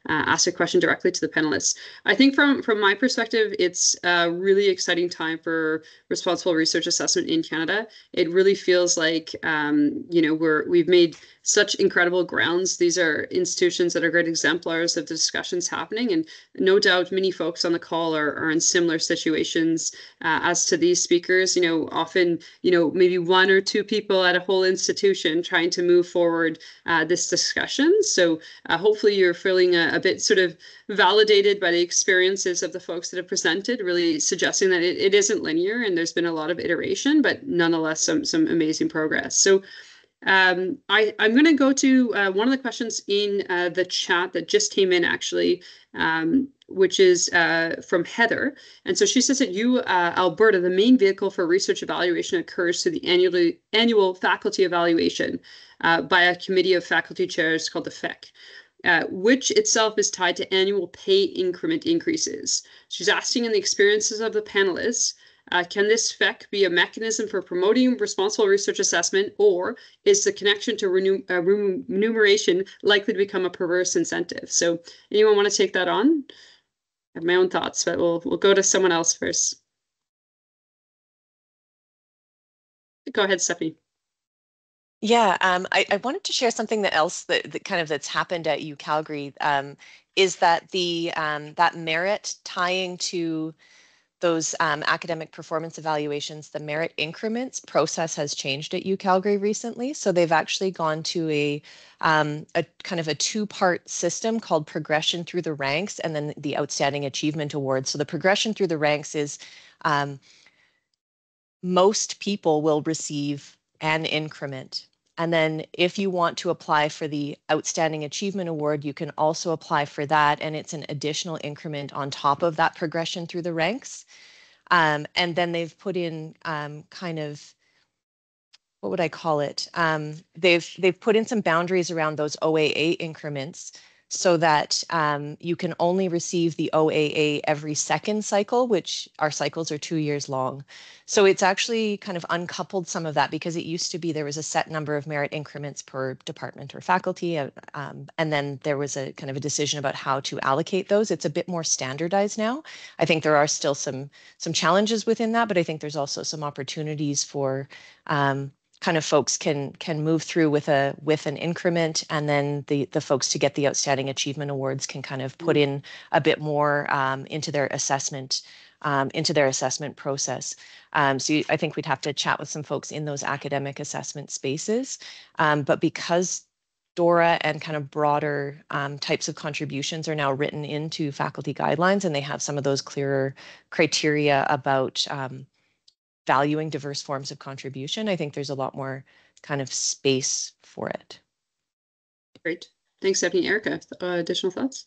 ask a question directly to the panelists. I think from my perspective, it's a really exciting time for responsible research assessment in Canada. It really feels like we've made such incredible grounds. These are institutions that are great exemplars of the discussions happening, and no doubt many folks on the call are in similar situations as to these speakers. Often maybe 1 or 2 people at a whole institution trying to move forward this discussion. So hopefully you're feeling a bit sort of validated by the experiences of the folks that have presented, really suggesting that it isn't linear and there's been a lot of iteration, but nonetheless some amazing progress. So I'm going to go to one of the questions in the chat that just came in, actually, which is from Heather. And so she says that Alberta, the main vehicle for research evaluation occurs through the annual faculty evaluation by a committee of faculty chairs called the FEC. Which itself is tied to annual pay increment increases. She's asking, in the experiences of the panelists, can this FEC be a mechanism for promoting responsible research assessment, or is the connection to remuneration likely to become a perverse incentive? So anyone want to take that on? I have my own thoughts, but we'll go to someone else first. Go ahead, Stephanie. Yeah, I wanted to share something else that's happened at UCalgary, is that that merit tying to those academic performance evaluations, the merit increments process has changed at UCalgary recently. So they've actually gone to a kind of a 2-part system called progression through the ranks, and then the outstanding achievement award. So the progression through the ranks is most people will receive an increment. And then if you want to apply for the Outstanding Achievement Award, you can also apply for that, and it's an additional increment on top of that progression through the ranks. And then they've put in kind of, what would I call it? They've put in some boundaries around those OAA increments, so that you can only receive the OAA every 2nd cycle, which our cycles are 2 years long. So it's actually kind of uncoupled some of that, because it used to be there was a set number of merit increments per department or faculty, and then there was a kind of a decision about how to allocate those. It's a bit more standardized now. I think there are still some challenges within that, but I think there's also some opportunities for kind of folks can move through with an increment, and then the folks to get the Outstanding Achievement Awards can kind of put in a bit more into their assessment process. So I think we'd have to chat with some folks in those academic assessment spaces, but because DORA and kind of broader types of contributions are now written into faculty guidelines, and they have some of those clearer criteria about valuing diverse forms of contribution, I think there's a lot more kind of space for it. Great. Thanks, Stephanie. Erica, additional thoughts?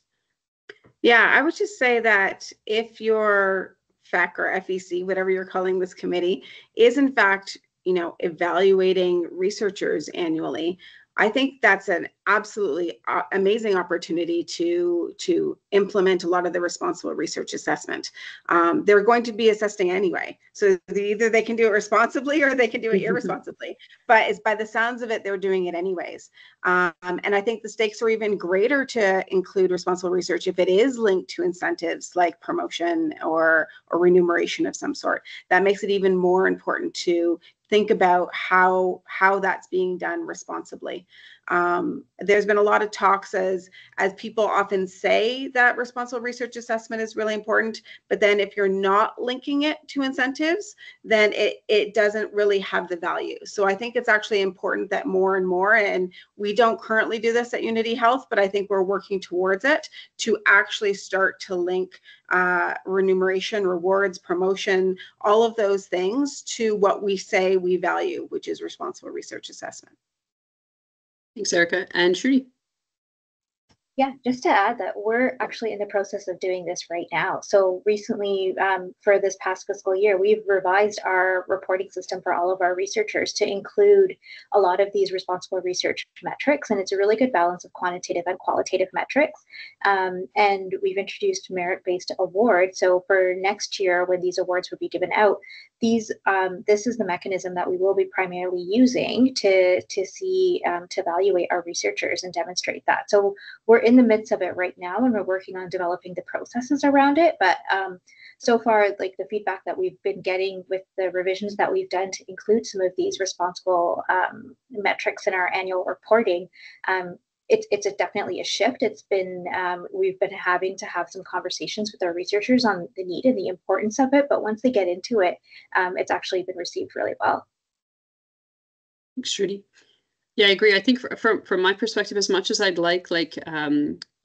Yeah, I would just say that if your FEC or FEC, whatever you're calling this committee, is in fact, evaluating researchers annually, I think that's an absolutely amazing opportunity to implement a lot of the responsible research assessment. They're going to be assessing anyway, so either they can do it responsibly or they can do it irresponsibly. But it's, by the sounds of it, they're doing it anyways. And I think the stakes are even greater to include responsible research if it is linked to incentives like promotion or remuneration of some sort. That makes it even more important to think about how that's being done responsibly. There's been a lot of talks as people often say that responsible research assessment is really important, but then if you're not linking it to incentives, then it doesn't really have the value. So I think it's actually important that more and more, and we don't currently do this at Unity Health, but I think we're working towards it, to actually start to link remuneration, rewards, promotion, all of those things to what we say we value, which is responsible research assessment. Thanks, Erica. And Shruti. Yeah, just to add that we're actually in the process of doing this right now. So recently, for this past fiscal year, we've revised our reporting system for all of our researchers to include a lot of these responsible research metrics. And it's a really good balance of quantitative and qualitative metrics. And we've introduced merit-based awards. So for next year, when these awards will be given out, this is the mechanism that we will be primarily using to evaluate our researchers and demonstrate that. So we're in the midst of it right now, and we're working on developing the processes around it. But so far, like the feedback that we've been getting with the revisions that we've done to include some of these responsible metrics in our annual reporting, it's definitely a shift. It's been we've been having to have some conversations with our researchers on the need and the importance of it. But once they get into it, it's actually been received really well. Thanks, Shruti. Yeah, I agree. I think from my perspective, as much as I'd like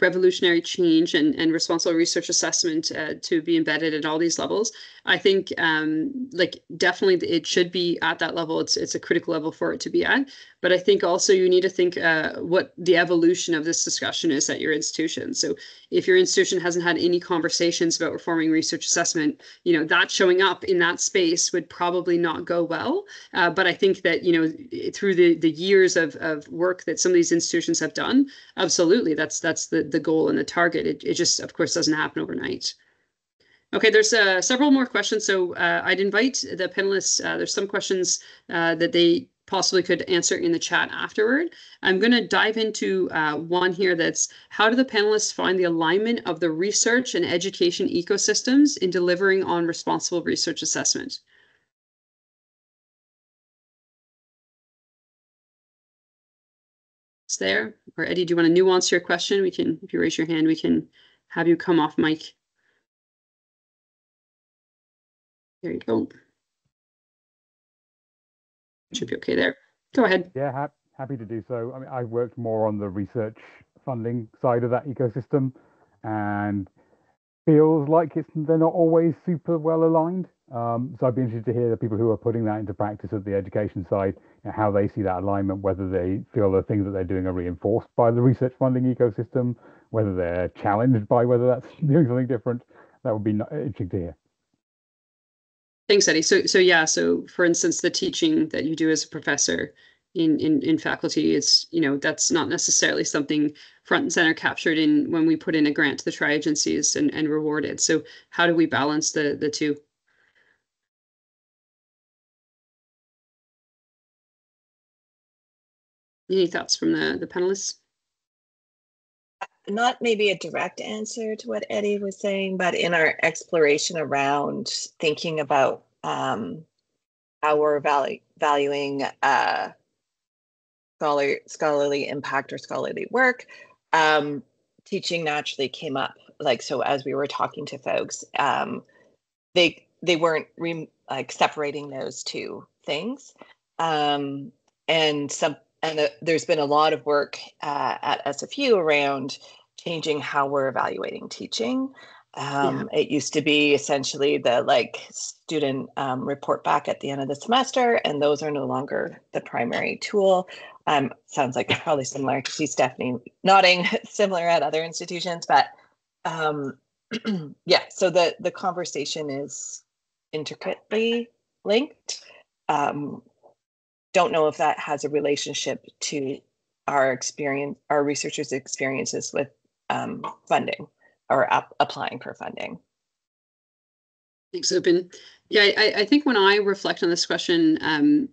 revolutionary change and responsible research assessment to be embedded at all these levels, I think definitely it should be at that level. It's a critical level for it to be at. But I think also you need to think what the evolution of this discussion is at your institution. So if your institution hasn't had any conversations about reforming research assessment, that showing up in that space would probably not go well. But I think that, through the years of work that some of these institutions have done, absolutely, that's the goal and the target. It just, of course, doesn't happen overnight. Okay, there's several more questions. So I'd invite the panelists, there's some questions that they possibly could answer in the chat afterward. I'm going to dive into one here that's, how do the panelists find the alignment of the research and education ecosystems in delivering on responsible research assessment? It's there. Or Eddie, do you want to nuance your question? We can, if you raise your hand, we can have you come off mic. There you go. Should be okay there. Go ahead. Yeah, happy to do so. I mean, I've worked more on the research funding side of that ecosystem, and feels like they're not always super well aligned. So I'd be interested to hear the people who are putting that into practice at the education side, how they see that alignment, whether they feel the things that they're doing are reinforced by the research funding ecosystem, whether they're challenged by whether that's doing something different. That would be interesting to hear. Thanks, Eddie. So for instance, the teaching that you do as a professor in faculty is, that's not necessarily something front and center captured in when we put in a grant to the tri-agencies and rewarded. So how do we balance the two? Any thoughts from the panelists? Not maybe a direct answer to what Eddie was saying, but in our exploration around thinking about how we're valuing scholarly impact or scholarly work, teaching naturally came up. So as we were talking to folks, they weren't separating those two things, and there's been a lot of work at SFU around changing how we're evaluating teaching. It used to be essentially the student report back at the end of the semester, and those are no longer the primary tool. Sounds like they're probably similar. I see Stephanie nodding, similar at other institutions, but yeah, so the conversation is intricately linked. Don't know if that has a relationship to our researchers' experiences with funding or applying for funding. Thanks, Lupin. Yeah, I think when I reflect on this question,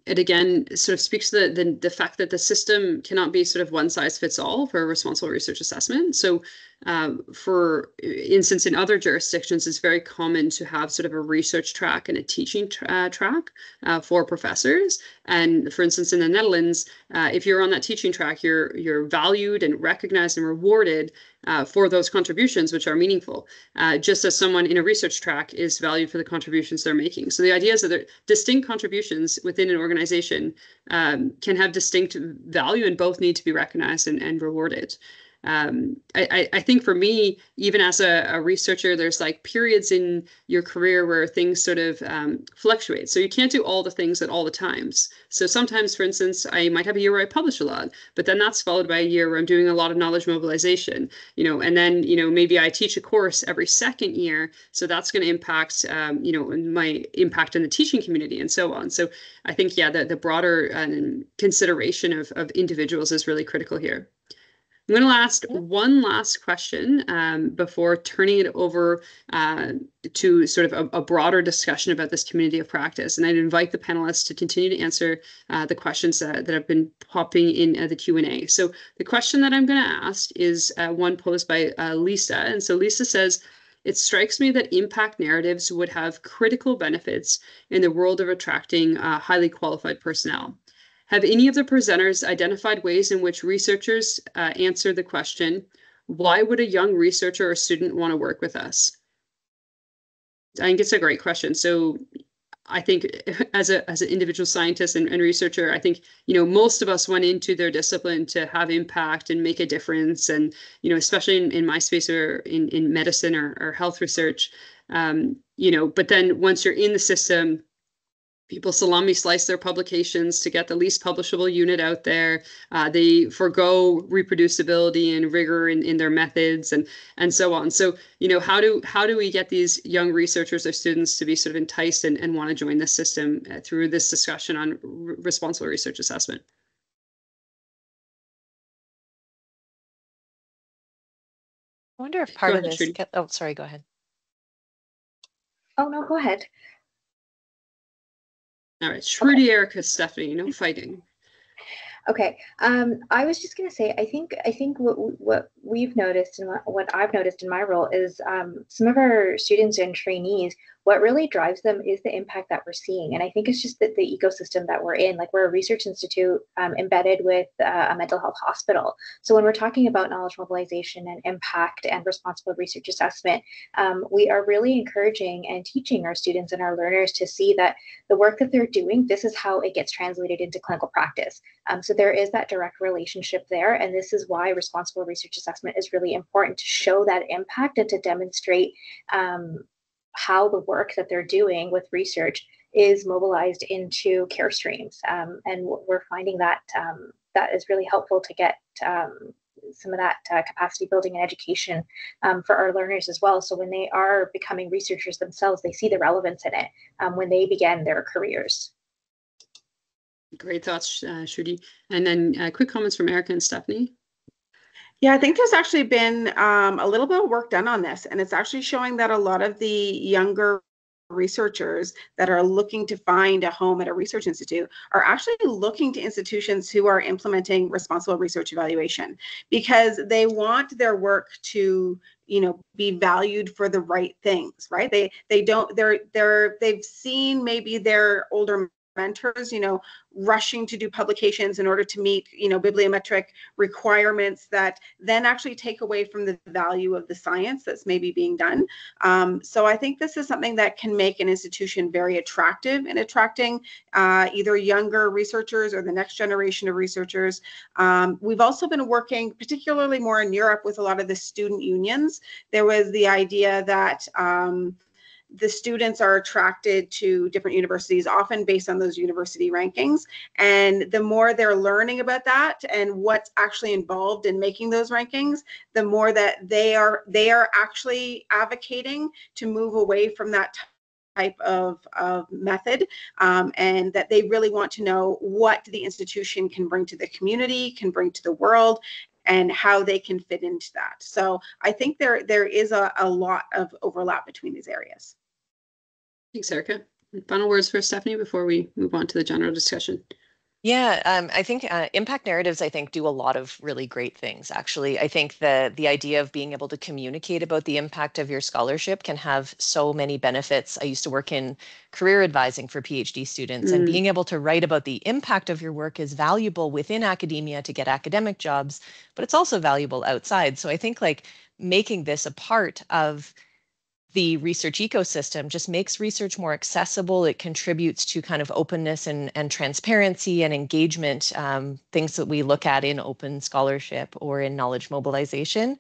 it again sort of speaks to the fact that the system cannot be sort of one size fits all for responsible research assessment. So, for instance, in other jurisdictions, it's very common to have sort of a research track and a teaching track for professors. And for instance, in the Netherlands, if you're on that teaching track, you're valued and recognized and rewarded for those contributions, which are meaningful, just as someone in a research track is valued for the contributions they're making. So the idea is that distinct contributions within an organization can have distinct value, and both need to be recognized and rewarded. I think for me, even as a researcher, there's like periods in your career where things sort of fluctuate. So you can't do all the things at all the times. So sometimes, for instance, I might have a year where I publish a lot, but then that's followed by a year where I'm doing a lot of knowledge mobilization, and then, maybe I teach a course every second year. So that's going to impact, my impact in the teaching community and so on. So I think, yeah, the broader consideration of individuals is really critical here. I'm going to ask one last question before turning it over to sort of a broader discussion about this community of practice. And I'd invite the panelists to continue to answer the questions that have been popping in the Q&A. So the question that I'm going to ask is one posed by Lisa. And so Lisa says, it strikes me that impact narratives would have critical benefits in the world of attracting highly qualified personnel. Have any of the presenters identified ways in which researchers answer the question, why would a young researcher or student want to work with us? I think it's a great question. So I think as an individual scientist and researcher, I think, most of us went into their discipline to have impact and make a difference. And, especially in my space or in medicine or health research, but then once you're in the system, people salami slice their publications to get the least publishable unit out there. They forgo reproducibility and rigor in their methods and so on. So, how do we get these young researchers or students to be sort of enticed and want to join the system through this discussion on responsible research assessment? I wonder if part of this, Shruti. oh, sorry, go ahead. Oh, no, go ahead. All right, Shruti, Erica, Stephanie, no fighting. Okay, I was just going to say, I think what we've noticed and what I've noticed in my role is some of our students and trainees, what really drives them is the impact that we're seeing. And I think it's just that the ecosystem that we're in, like we're a research institute embedded with a mental health hospital. So when we're talking about knowledge mobilization and impact and responsible research assessment, we are really encouraging and teaching our students and our learners to see that the work that they're doing, this is how it gets translated into clinical practice. So there is that direct relationship there. And this is why responsible research assessment is really important, to show that impact and to demonstrate how the work that they're doing with research is mobilized into care streams. And we're finding that that is really helpful to get some of that capacity building and education for our learners as well. So when they are becoming researchers themselves, they see the relevance in it when they begin their careers. Great thoughts, Shruti. And then quick comments from Erica and Stephanie. Yeah, I think there's actually been a little bit of work done on this, and it's actually showing that a lot of the younger researchers that are looking to find a home at a research institute are actually looking to institutions who are implementing responsible research evaluation, because they want their work to, be valued for the right things, right? They've seen maybe their older mentors, rushing to do publications in order to meet, bibliometric requirements that then actually take away from the value of the science that's maybe being done. So I think this is something that can make an institution very attractive in attracting either younger researchers or the next generation of researchers. We've also been working, particularly more in Europe, with a lot of the student unions. There was the idea that the students are attracted to different universities, often based on those university rankings. And the more they're learning about that and what's actually involved in making those rankings, the more that they are actually advocating to move away from that type of method, and that they really want to know what the institution can bring to the community, can bring to the world, and how they can fit into that. So I think there is a lot of overlap between these areas. Thanks, Erica. Final words for Stephanie before we move on to the general discussion. Yeah, I think impact narratives, I think, do a lot of really great things, actually. I think the idea of being able to communicate about the impact of your scholarship can have so many benefits. I used to work in career advising for PhD students, and being able to write about the impact of your work is valuable within academia to get academic jobs, but it's also valuable outside. So I think like making this a part of the research ecosystem just makes research more accessible. It contributes to kind of openness and transparency and engagement, things that we look at in open scholarship or in knowledge mobilization.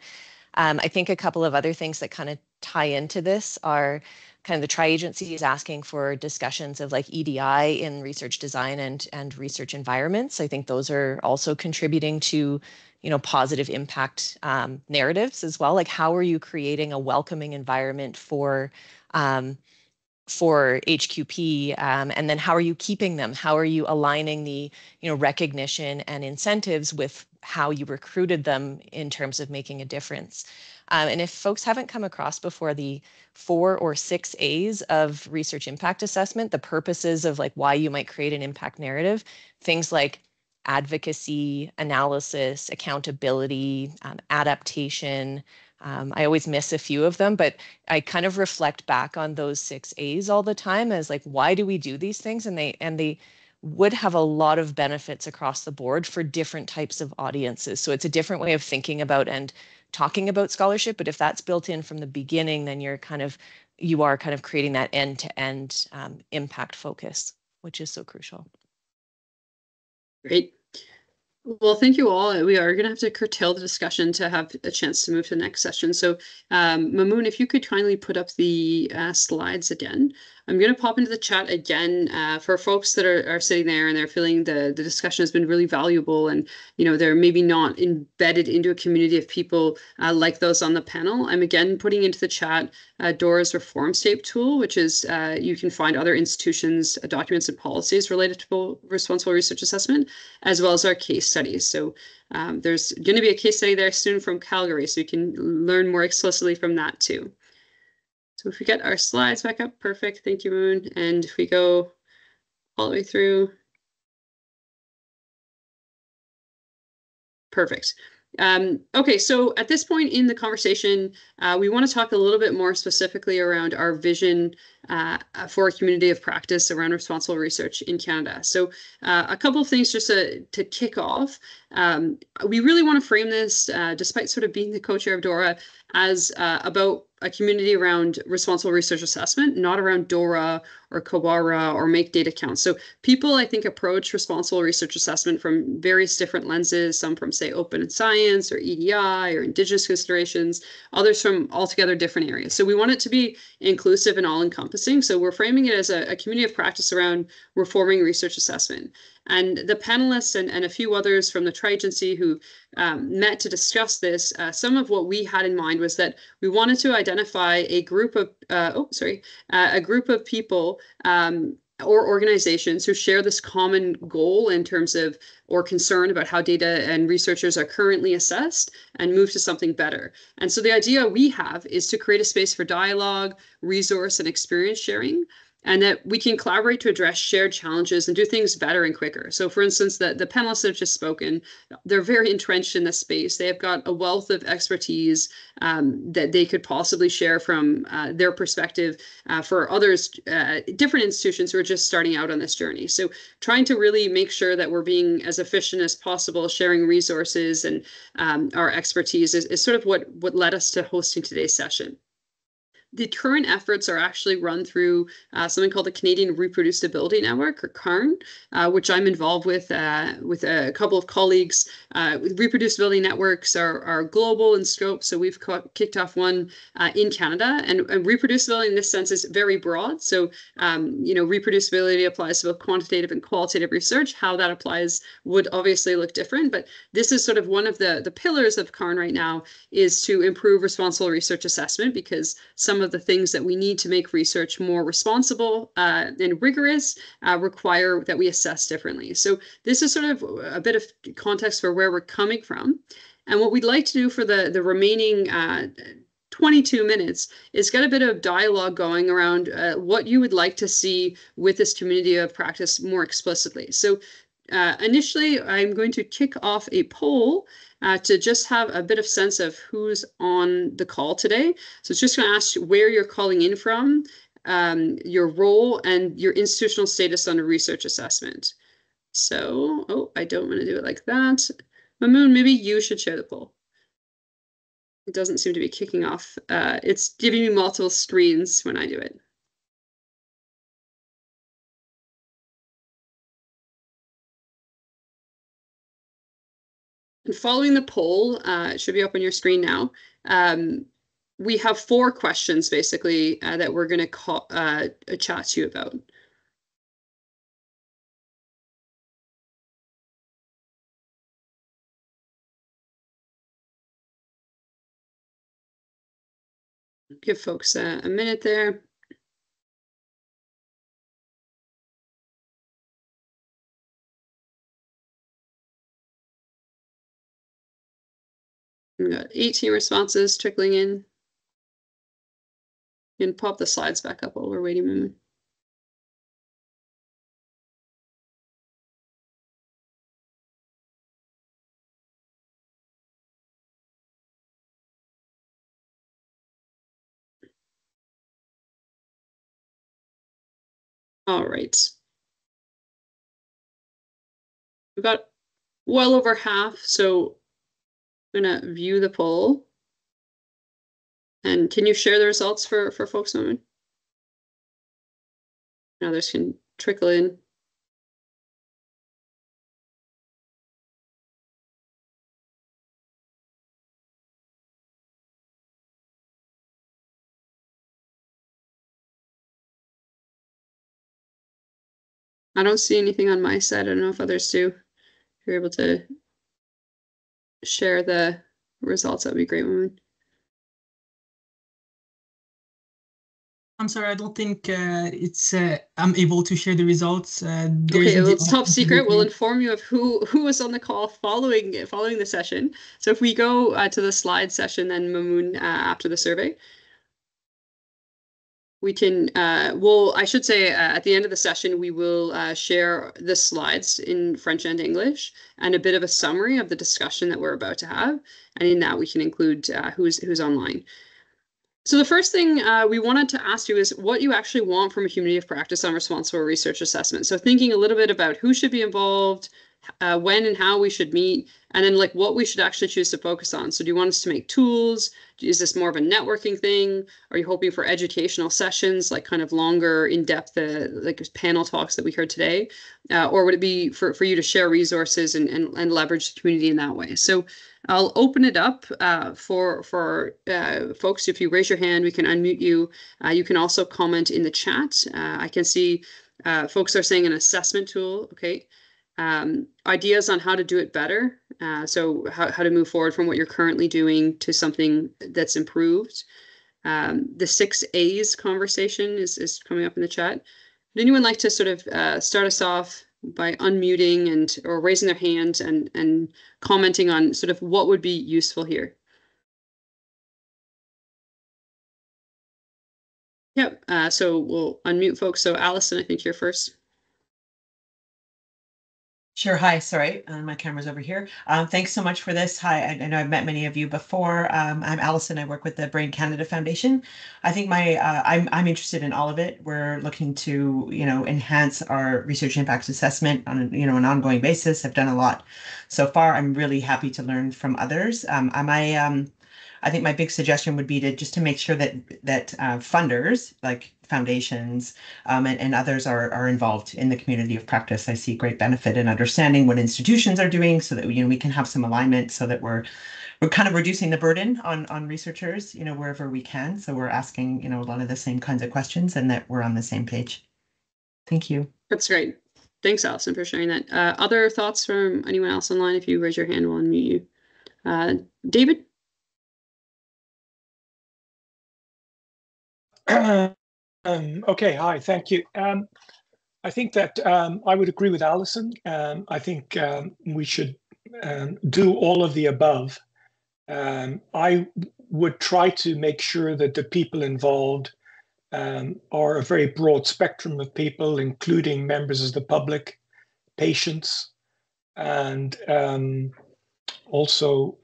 I think a couple of other things that kind of tie into this are kind of the tri-agency is asking for discussions of like EDI in research design and research environments. I think those are also contributing to positive impact narratives as well. Like, how are you creating a welcoming environment for HQP, and then how are you keeping them? How are you aligning the recognition and incentives with how you recruited them in terms of making a difference? And if folks haven't come across before the 4 or 6 A's of research impact assessment, the purposes of like why you might create an impact narrative, things like advocacy, analysis, accountability, adaptation. I always miss a few of them, but I kind of reflect back on those 6 A's all the time as like, why do we do these things? And they would have a lot of benefits across the board for different types of audiences. So it's a different way of thinking about and talking about scholarship. But if that's built in from the beginning, then you are kind of creating that end-to-end impact focus, which is so crucial. Great. Well, thank you all. We are going to have to curtail the discussion to have a chance to move to the next session. So, Mamoon, if you could kindly put up the slides again. I'm going to pop into the chat again for folks that are sitting there and they're feeling the discussion has been really valuable, and they're maybe not embedded into a community of people like those on the panel. I'm again putting into the chat DORA's reforms tape tool, which is you can find other institutions' documents and policies related to responsible research assessment, as well as our case studies. So there's going to be a case study there soon from Calgary, so you can learn more explicitly from that too. So if we get our slides back up, perfect. Thank you, Moon. And if we go all the way through, perfect. Okay, so at this point in the conversation, we want to talk a little bit more specifically around our vision for a community of practice around responsible research in Canada. So a couple of things just to kick off. We really want to frame this, despite sort of being the co-chair of DORA, as about a community around responsible research assessment, not around DORA or COBARA or make data count. So people, I think, approach responsible research assessment from various different lenses, some from, say, open science or EDI or Indigenous considerations, others from altogether different areas. So we want it to be inclusive and all-encompassing. So we're framing it as a community of practice around reforming research assessment. And the panelists and a few others from the tri-agency who met to discuss this, some of what we had in mind was that we wanted to identify a group of people or organizations who share this common goal in terms of or concern about how data and researchers are currently assessed and move to something better. And so the idea we have is to create a space for dialogue, resource, and experience sharing, and that we can collaborate to address shared challenges and do things better and quicker. So for instance, the panelists that have just spoken, they're very entrenched in this space. They have got a wealth of expertise that they could possibly share from their perspective for others, different institutions who are just starting out on this journey. So trying to really make sure that we're being as efficient as possible, sharing resources and our expertise is sort of what led us to hosting today's session. The current efforts are actually run through something called the Canadian Reproducibility Network, or CARN, which I'm involved with a couple of colleagues. Reproducibility networks are global in scope, so we've kicked off one in Canada, and reproducibility in this sense is very broad. So, reproducibility applies to both quantitative and qualitative research. How that applies would obviously look different, but this is sort of one of the pillars of CARN right now, is to improve responsible research assessment, because some of the things that we need to make research more responsible and rigorous require that we assess differently. So this is sort of a bit of context for where we're coming from. And what we'd like to do for the remaining 22 minutes is get a bit of dialogue going around what you would like to see with this community of practice more explicitly. So initially, I'm going to kick off a poll to just have a bit of sense of who's on the call today. So it's just going to ask where you're calling in from, your role, and your institutional status on a research assessment. So, oh, I don't want to do it like that. Mamoon, maybe you should share the poll. It doesn't seem to be kicking off. It's giving me multiple screens when I do it. And following the poll, it should be up on your screen now. We have 4 questions basically that we're going to chat to you about. Give folks a minute there. We got 18 responses trickling in. You can pop the slides back up while we're waiting a moment. All right. We've got well over half, so I'm gonna view the poll. And can you share the results for folks on? Others can trickle in. I don't see anything on my side. I don't know if others do. If you're able to share the results, that'd be great. I'm sorry, I don't think I'm able to share the results. Okay, well, it's top secret. We'll inform you of who was on the call following the session. So if we go to the slide session, then Mamoon after the survey, we can, well, I should say at the end of the session, we will share the slides in French and English and a bit of a summary of the discussion that we're about to have. And in that, we can include who's online. So the first thing we wanted to ask you is what you actually want from a community of practice on responsible research assessment. So thinking a little bit about who should be involved, when and how we should meet, and then like what we should actually choose to focus on. So do you want us to make tools? Is this more of a networking thing? Are you hoping for educational sessions, like kind of longer, in-depth, like panel talks that we heard today? Or would it be for you to share resources and leverage the community in that way? So I'll open it up for folks. If you raise your hand, we can unmute you. You can also comment in the chat. I can see folks are saying an assessment tool. Okay. Ideas on how to do it better. So how to move forward from what you're currently doing to something that's improved. The 6 A's conversation is coming up in the chat. Would anyone like to sort of start us off by unmuting or raising their hand and commenting on sort of what would be useful here? Yep. So we'll unmute folks. So Allison, I think you're first. Sure. Hi. Sorry, my camera's over here. Thanks so much for this. Hi. I know I've met many of you before. I'm Allison. I work with the Brain Canada Foundation. I think I'm interested in all of it. We're looking to enhance our research impact assessment on an ongoing basis. I've done a lot so far. I'm really happy to learn from others. I think my big suggestion would be to make sure that funders like foundations and others are involved in the community of practice. I see great benefit in understanding what institutions are doing so that we can have some alignment, so that we're kind of reducing the burden on researchers wherever we can. So we're asking a lot of the same kinds of questions, and that we're on the same page. Thank you. That's great. Thanks, Allison, for sharing that. Other thoughts from anyone else online? If you raise your hand, we'll unmute you. David? Okay, hi, thank you. I think that I would agree with Allison. I think we should do all of the above. I would try to make sure that the people involved are a very broad spectrum of people, including members of the public, patients, and also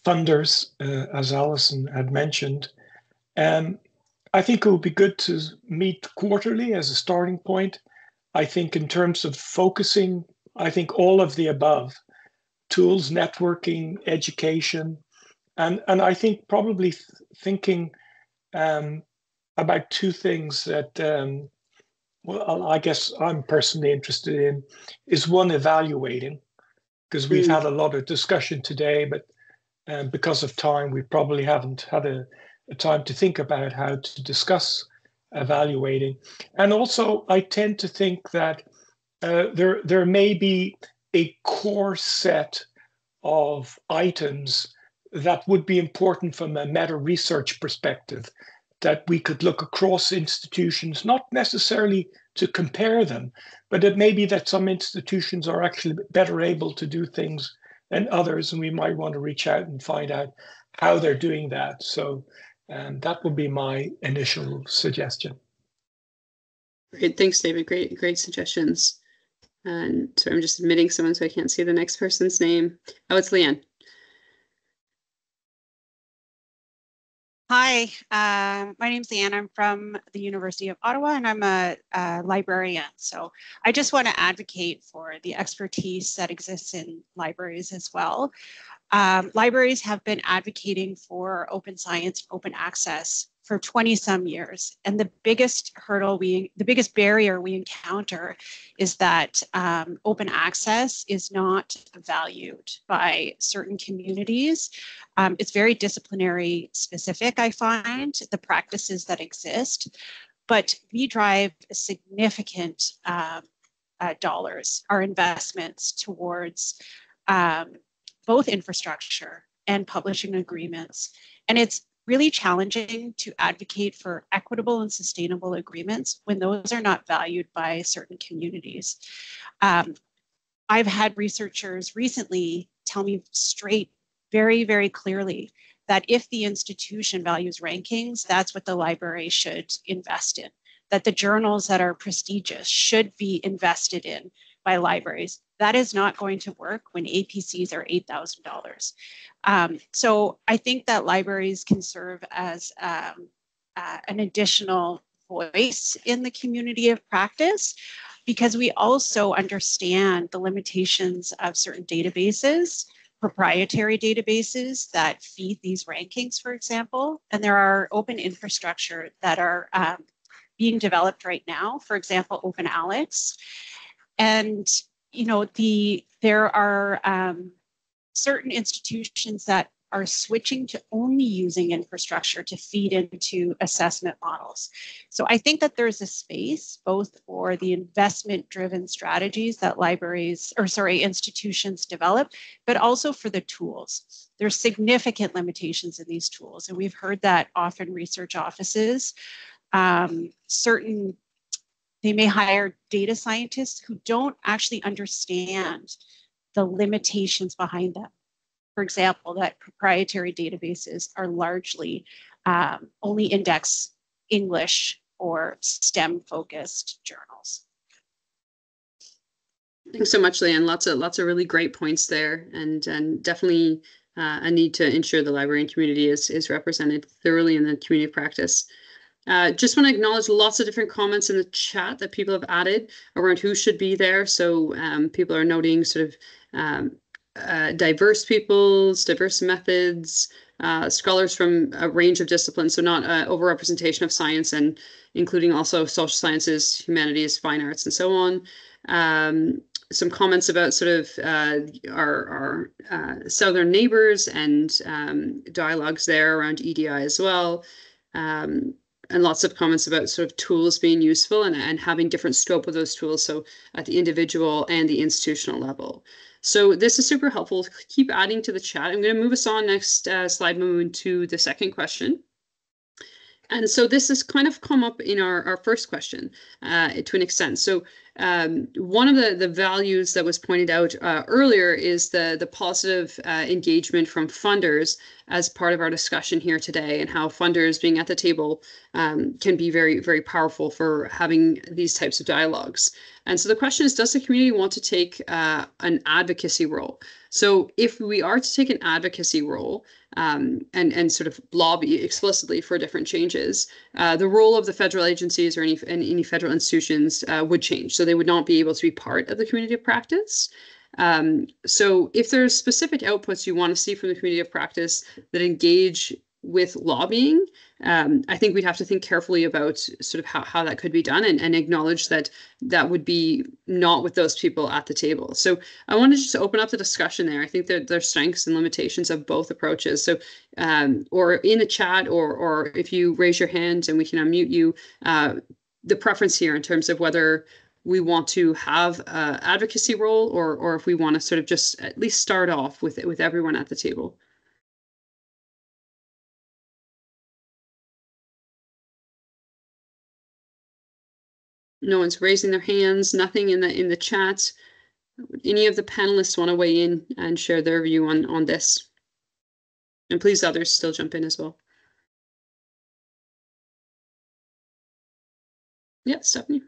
funders, as Alison had mentioned. I think it would be good to meet quarterly as a starting point. I think in terms of focusing, I think all of the above, tools, networking, education, and I think probably thinking about two things that, well, I guess I'm personally interested in, is one, evaluating, because we've had a lot of discussion today, but because of time, we probably haven't had a time to think about how to discuss evaluating. And also, I tend to think that there may be a core set of items that would be important from a meta-research perspective, that we could look across institutions, not necessarily to compare them, but it may be that some institutions are actually better able to do things than others, and we might want to reach out and find out how they're doing that. So that would be my initial suggestion. Great, thanks, David. Great suggestions. And so I'm just admitting someone so I can't see the next person's name. Oh, it's Leanne. Hi, my name's Leanne. I'm from the University of Ottawa, and I'm a librarian. So I just want to advocate for the expertise that exists in libraries as well. Libraries have been advocating for open science, open access for 20 some years. And the biggest hurdle, the biggest barrier we encounter is that open access is not valued by certain communities. It's very disciplinary specific, I find, the practices that exist, but we drive significant dollars, our investments towards both infrastructure and publishing agreements. And it's really challenging to advocate for equitable and sustainable agreements when those are not valued by certain communities. I've had researchers recently tell me straight, very, very clearly that if the institution values rankings, that's what the library should invest in, that the journals that are prestigious should be invested in by libraries. That is not going to work when APCs are $8,000. So I think that libraries can serve as an additional voice in the community of practice, because we also understand the limitations of certain databases, proprietary databases that feed these rankings, for example. And there are open infrastructure that are being developed right now, for example, Open Alex. And you know, there are certain institutions that are switching to only using infrastructure to feed into assessment models. So I think that there's a space both for the investment-driven strategies that institutions develop, but also for the tools. There's significant limitations in these tools, and we've heard that often research offices, they may hire data scientists who don't actually understand the limitations behind them. For example, that proprietary databases are largely only index English or STEM-focused journals. Thanks so much, Leanne. Lots of really great points there, and definitely a need to ensure the librarian community is represented thoroughly in the community of practice. Just want to acknowledge lots of different comments in the chat that people have added around who should be there. So people are noting sort of diverse peoples, diverse methods, scholars from a range of disciplines, so not overrepresentation of science, and including also social sciences, humanities, fine arts, and so on. Some comments about sort of our southern neighbors and dialogues there around EDI as well. And lots of comments about sort of tools being useful and having different scope of those tools, so at the individual and the institutional level. So this is super helpful. Keep adding to the chat. I'm going to move us on next slide, moving to the second question. And so this has kind of come up in our first question to an extent. So one of the values that was pointed out earlier is the positive engagement from funders as part of our discussion here today, and how funders being at the table can be very, very powerful for having these types of dialogues. And so the question is, does the community want to take an advocacy role? So if we are to take an advocacy role and sort of lobby explicitly for different changes, the role of the federal agencies or any federal institutions would change. So they would not be able to be part of the community of practice. So if there's specific outputs you want to see from the community of practice that engage with lobbying, I think we'd have to think carefully about sort of how that could be done, and acknowledge that that would be not with those people at the table. So I wanted to just open up the discussion there. I think that there's strengths and limitations of both approaches. So or in the chat, or if you raise your hand and we can unmute you, the preference here in terms of whether we want to have an advocacy role, or if we want to sort of just at least start off with everyone at the table. No one's raising their hands, nothing in the chat. Would any of the panelists want to weigh in and share their view on this? And please, others still jump in as well. Yeah, Stephanie.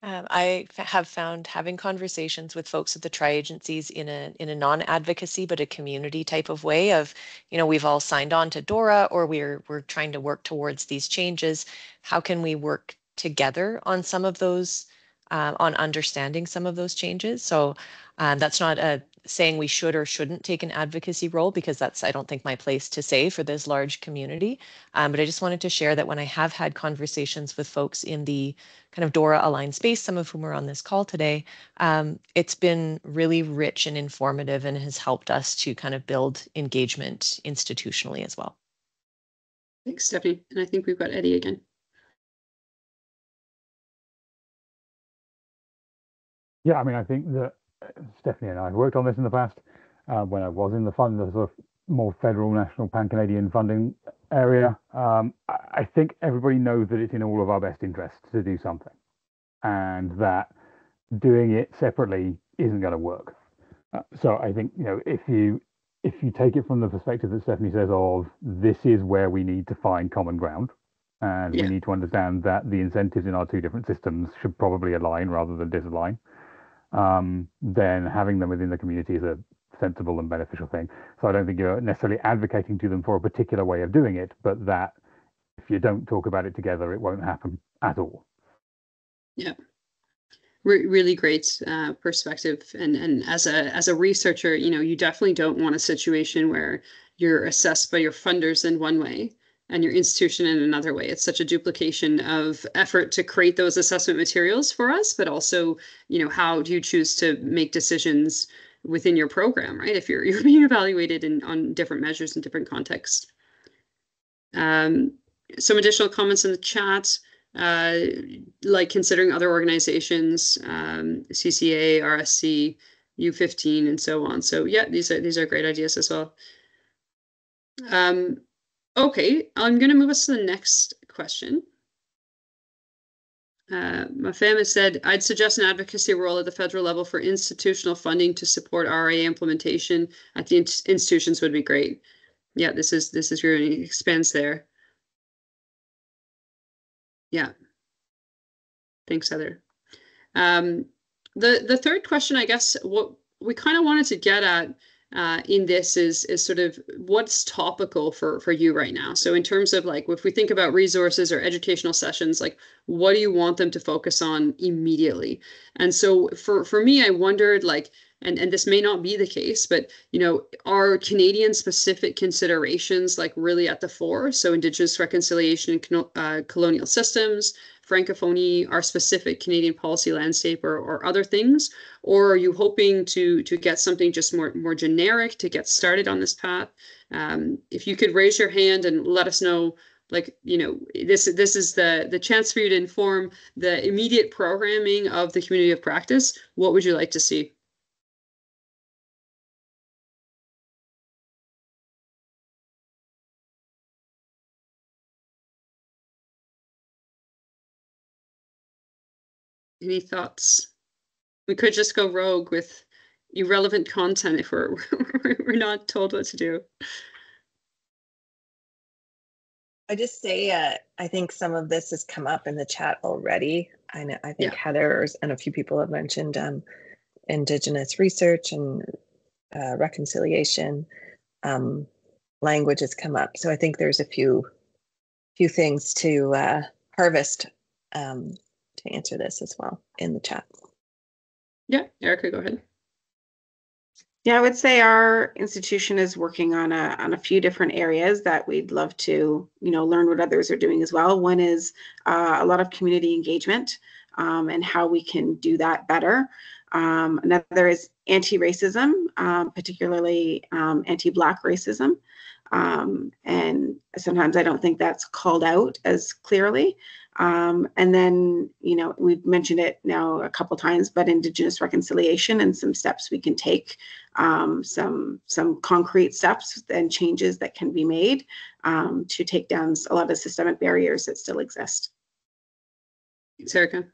I have found having conversations with folks at the tri-agencies in a non-advocacy but a community type of way of, we've all signed on to DORA, or we're trying to work towards these changes. How can we work together on some of those, on understanding some of those changes? So that's not saying we should or shouldn't take an advocacy role, because that's, I don't think, my place to say for this large community. But I just wanted to share that when I have had conversations with folks in the kind of DORA aligned space, some of whom are on this call today, it's been really rich and informative, and has helped us to kind of build engagement institutionally as well. Thanks, Stephanie. And I think we've got Eddie again. Yeah, I mean, I think that Stephanie and I worked on this in the past when I was in the fund, the sort of more federal, national, pan-Canadian funding area. I think everybody knows that it's in all of our best interests to do something, and that doing it separately isn't going to work. So I think, if you take it from the perspective that Stephanie says of, this is where we need to find common ground, and we need to understand that the incentives in our two different systems should probably align rather than disalign, then having them within the community is a sensible and beneficial thing. So I don't think you're necessarily advocating to them for a particular way of doing it, but that if you don't talk about it together, it won't happen at all. Yeah. Really great perspective. And as a researcher, you definitely don't want a situation where you're assessed by your funders in one way and your institution in another way. It's such a duplication of effort to create those assessment materials for us, but also, how do you choose to make decisions within your program, right? If you're being evaluated on different measures in different contexts. Some additional comments in the chat, like considering other organizations, CCA, RSC, U15, and so on. So yeah, these are great ideas as well. Okay, I'm going to move us to the next question. My family said, I'd suggest an advocacy role at the federal level for institutional funding to support RA implementation at the institutions would be great. Yeah, this is really expands there. Yeah. Thanks, Heather. The third question, I guess, what we kind of wanted to get at in this is sort of what's topical for you right now. So in terms of like, if we think about resources or educational sessions, like what do you want them to focus on immediately? And so for me, I wondered like, and this may not be the case, but are Canadian specific considerations like really at the fore? So Indigenous reconciliation and colonial systems, Francophonie, our specific Canadian policy landscape, or other things? Or are you hoping to get something just more generic to get started on this path? If you could raise your hand and let us know, like, this is the chance for you to inform the immediate programming of the community of practice. What would you like to see? Any thoughts? We could just go rogue with irrelevant content if we're not told what to do. I just say I think some of this has come up in the chat already. I think Heather and a few people have mentioned Indigenous research and reconciliation. Language has come up, so I think there's a few things to harvest to answer this as well in the chat. Yeah, Erica, go ahead. Yeah, I would say our institution is working on a few different areas that we'd love to, learn what others are doing as well. One is a lot of community engagement and how we can do that better. Another is anti-racism, particularly anti-Black racism. And sometimes I don't think that's called out as clearly. And then, we've mentioned it now a couple times, but Indigenous reconciliation and some steps we can take, some concrete steps and changes that can be made to take down a lot of systemic barriers that still exist. Thanks, Erica.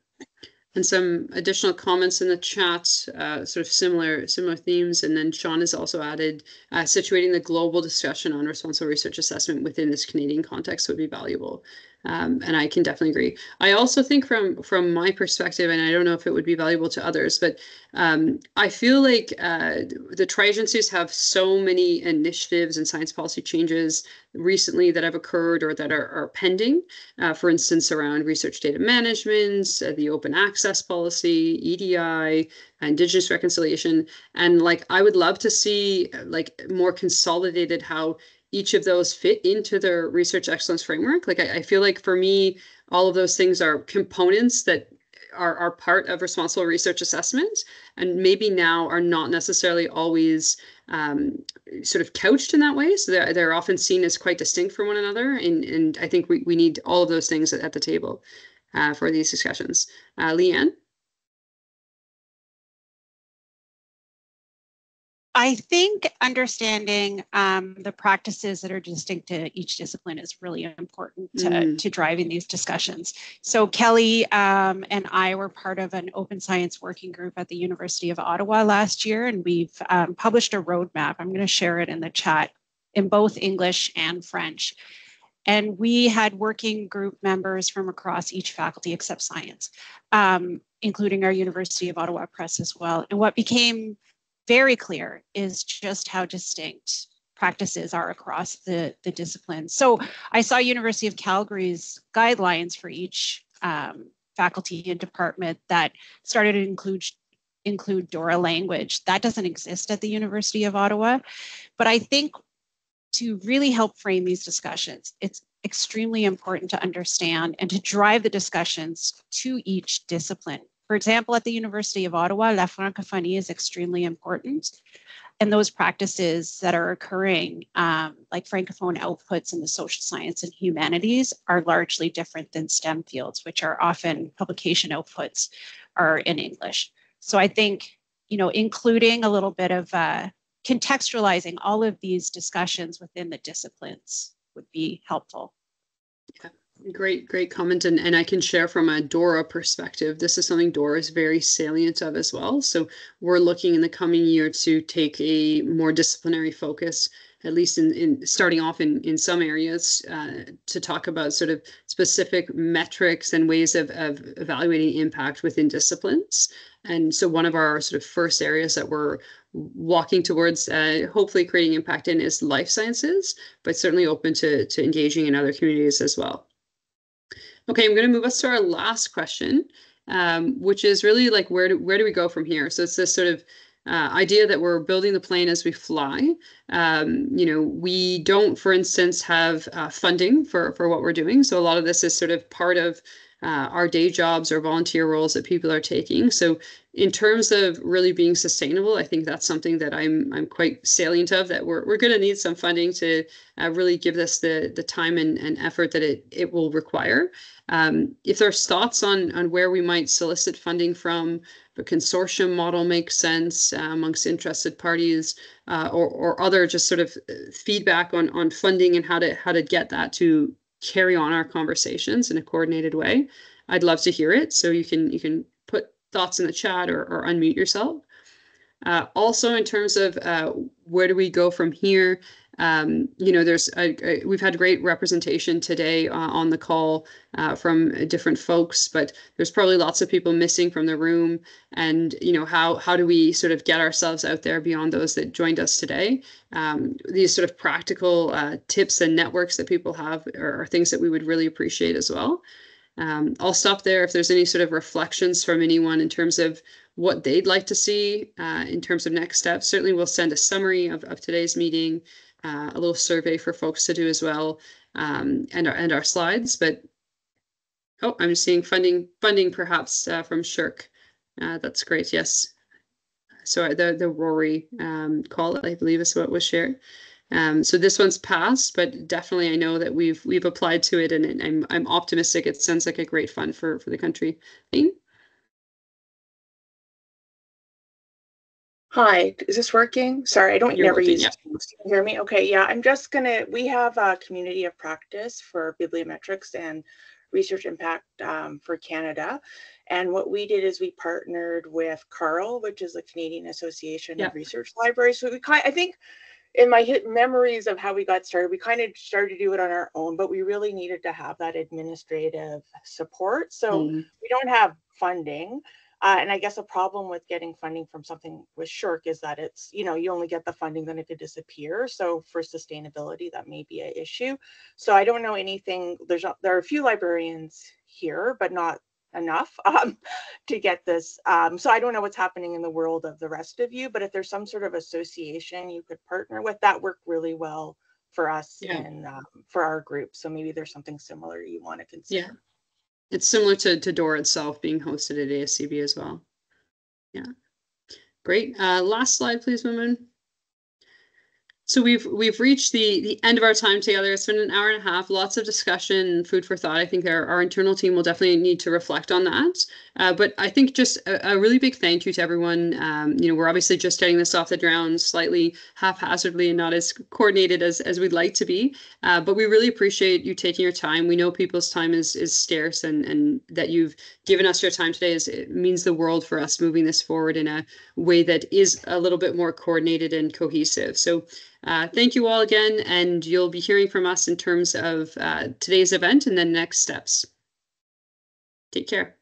And some additional comments in the chat, sort of similar themes. And then Sean has also added situating the global discussion on responsible research assessment within this Canadian context would be valuable. And I can definitely agree. I also think from my perspective, and I don't know if it would be valuable to others, but I feel like the tri-agencies have so many initiatives and science policy changes recently that have occurred or that are pending, for instance, around research data management, the open access policy, EDI, Indigenous reconciliation. And I would love to see more consolidated how each of those fit into their research excellence framework. I feel like for me, all of those things are components that are part of responsible research assessment, and maybe now are not necessarily always sort of couched in that way. So they're often seen as quite distinct from one another. And I think we need all of those things at the table for these discussions. Leanne? I think understanding the practices that are distinct to each discipline is really important to driving these discussions. So Kelly and I were part of an open science working group at the University of Ottawa last year, and we've published a roadmap. I'm going to share it in the chat in both English and French. And we had working group members from across each faculty except science, including our University of Ottawa Press as well. And what became very clear is just how distinct practices are across the disciplines. So I saw University of Calgary's guidelines for each faculty and department that started to include DORA language. That doesn't exist at the University of Ottawa. But I think to really help frame these discussions, it's extremely important to understand and to drive the discussions to each discipline. For example, at the University of Ottawa, La Francophonie is extremely important. And those practices that are occurring, like Francophone outputs in the social science and humanities, are largely different than STEM fields, which are often publication outputs are in English. So I think, including a little bit of contextualizing all of these discussions within the disciplines would be helpful. Yeah. Great comment. And I can share from a DORA perspective, this is something DORA is very salient of as well. So we're looking in the coming year to take a more disciplinary focus, at least in starting off in some areas, to talk about sort of specific metrics and ways of evaluating impact within disciplines. And so one of our sort of first areas that we're walking towards hopefully creating impact in is life sciences, but certainly open to engaging in other communities as well. Okay, I'm going to move us to our last question, which is really where do we go from here? So it's this sort of idea that we're building the plane as we fly. We don't, for instance, have funding for what we're doing. So a lot of this is sort of part of our day jobs or volunteer roles that people are taking. So in terms of really being sustainable, I think that's something that I'm quite salient of, that we're going to need some funding to really give this the time and effort that it will require. If there's thoughts on where we might solicit funding from, the consortium model makes sense amongst interested parties, or other just sort of feedback on funding and how to get that to carry on our conversations in a coordinated way, I'd love to hear it. So you can put thoughts in the chat or unmute yourself. Also, in terms of where do we go from here, you know, we've had great representation today on the call from different folks, but there's probably lots of people missing from the room. And, you know, how do we sort of get ourselves out there beyond those that joined us today? These sort of practical tips and networks that people have are things that we would really appreciate as well. I'll stop there if there's any sort of reflections from anyone in terms of what they'd like to see in terms of next steps. Certainly we'll send a summary of today's meeting, a little survey for folks to do as well, and our slides. But oh, I'm seeing funding perhaps from Shirk. That's great. Yes. So the Rory call, I believe, is what was shared. So this one's passed, but definitely I know that we've applied to it, and I'm optimistic. It sounds like a great fund for the country. Thane? Hi, is this working? Sorry, I don't You're never working, use yeah. Teams. Can you hear me? Okay, yeah, we have a community of practice for bibliometrics and research impact for Canada. And what we did is we partnered with CARL, which is the Canadian Association of Research Libraries. So I think in my memories of how we got started, we kind of started to do it on our own, but we really needed to have that administrative support. So we don't have funding. And I guess a problem with getting funding from something with Shirk is that it's, you know, you only get the funding, then it could disappear. So for sustainability, that may be an issue. So I don't know anything. There are a few librarians here, but not enough to get this. So I don't know what's happening in the world of the rest of you, but if there's some sort of association you could partner with, that worked really well for us and for our group. So maybe there's something similar you want to consider. Yeah. It's similar to DORA itself being hosted at ASCB as well. Yeah, great. Last slide, please, women. So we've reached the end of our time together. It's been an hour and a half, lots of discussion, food for thought. I think our internal team will definitely need to reflect on that. But I think just a really big thank you to everyone. You know, we're obviously just getting this off the ground slightly haphazardly and not as coordinated as we'd like to be. But we really appreciate you taking your time. We know people's time is scarce, and that you've given us your time today it means the world for us moving this forward in a way that is a little bit more coordinated and cohesive. So thank you all again, and you'll be hearing from us in terms of today's event and then next steps. Take care.